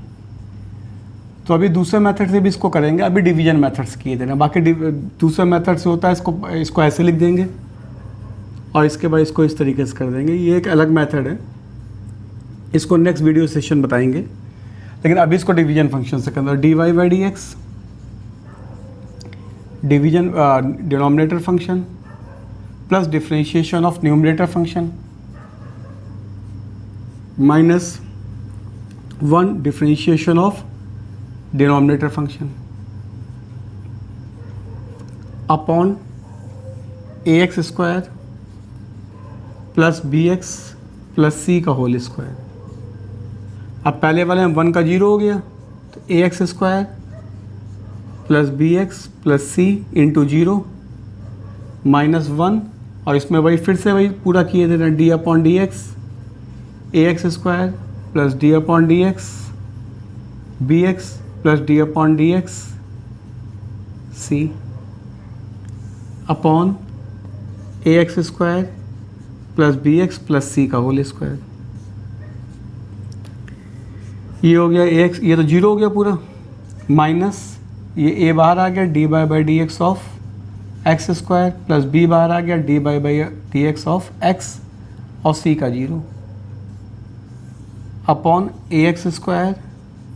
तो अभी दूसरे मेथड से भी इसको करेंगे, अभी डिवीजन मेथड्स किए देना, बाकी दूसरे मेथड से होता है इसको ऐसे लिख देंगे और इसके बाद इसको इस तरीके से कर देंगे। ये एक अलग मेथड है, इसको नेक्स्ट वीडियो सेशन बताएंगे, लेकिन अभी इसको डिवीजन फंक्शन से करना है। D Y by D x division denominator function plus differentiation of numerator function minus 1 differentiation of denominator function upon a x square plus b x plus c का होल स्क्वायर। अब पहले वाले में 1 का 0 हो गया, तो a x square plus b x plus c into 0 minus 1, और इसमें वही फिर से वही पूरा किए देना, d upon D x A x square plus D upon D x b x plus D upon D x c upon a x square plus b x plus c का होल स्क्वायर। ये हो गया ए एक्स, ये तो 0 हो गया पूरा, माइनस ये ए बाहर आ गया, D by D x of x square plus B बाहर आ गया, D by D x of x और सी का 0 upon a x square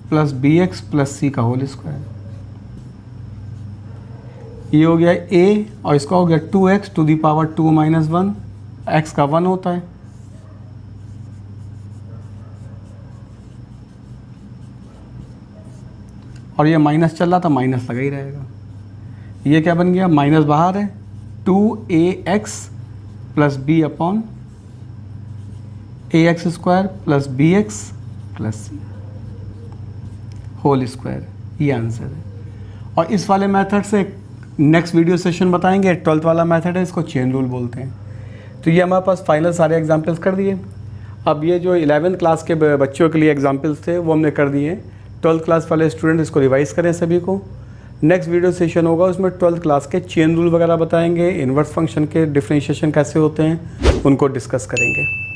plus b x plus c का होल स्क्वायर। ये हो गया a और इसका हो गया 2x to the power 2 minus 1, x का 1 होता है, और ये माइनस चल रहा था, माइनस लगा ही रहेगा। ये क्या बन गया, माइनस बाहर है, 2ax plus b upon a x square plus b x plus c whole square. ये आंसर है। और इस वाले मेथड से नेक्स्ट वीडियो सेशन बताएंगे, 12th वाला मेथड है, इसको चेन रूल बोलते हैं। तो ये हमारे पास फाइनल सारे एग्जाम्पल्स कर दिए। अब ये जो 11th क्लास के बच्चों के लिए एग्जाम्पल्स थे वो हमने कर दिए। 12th क्लास वाले स्टूडेंट इसको रिवाइज करें सभी को। नेक्स्ट वीडियो सेशन होगा, उसमें 12th क्लास के चेन रूल वगैरह बताएंगे, इन्वर्स फंक्शन के डिफरेंशिएशन कैसे होते हैं उनको डिस्कस करेंगे।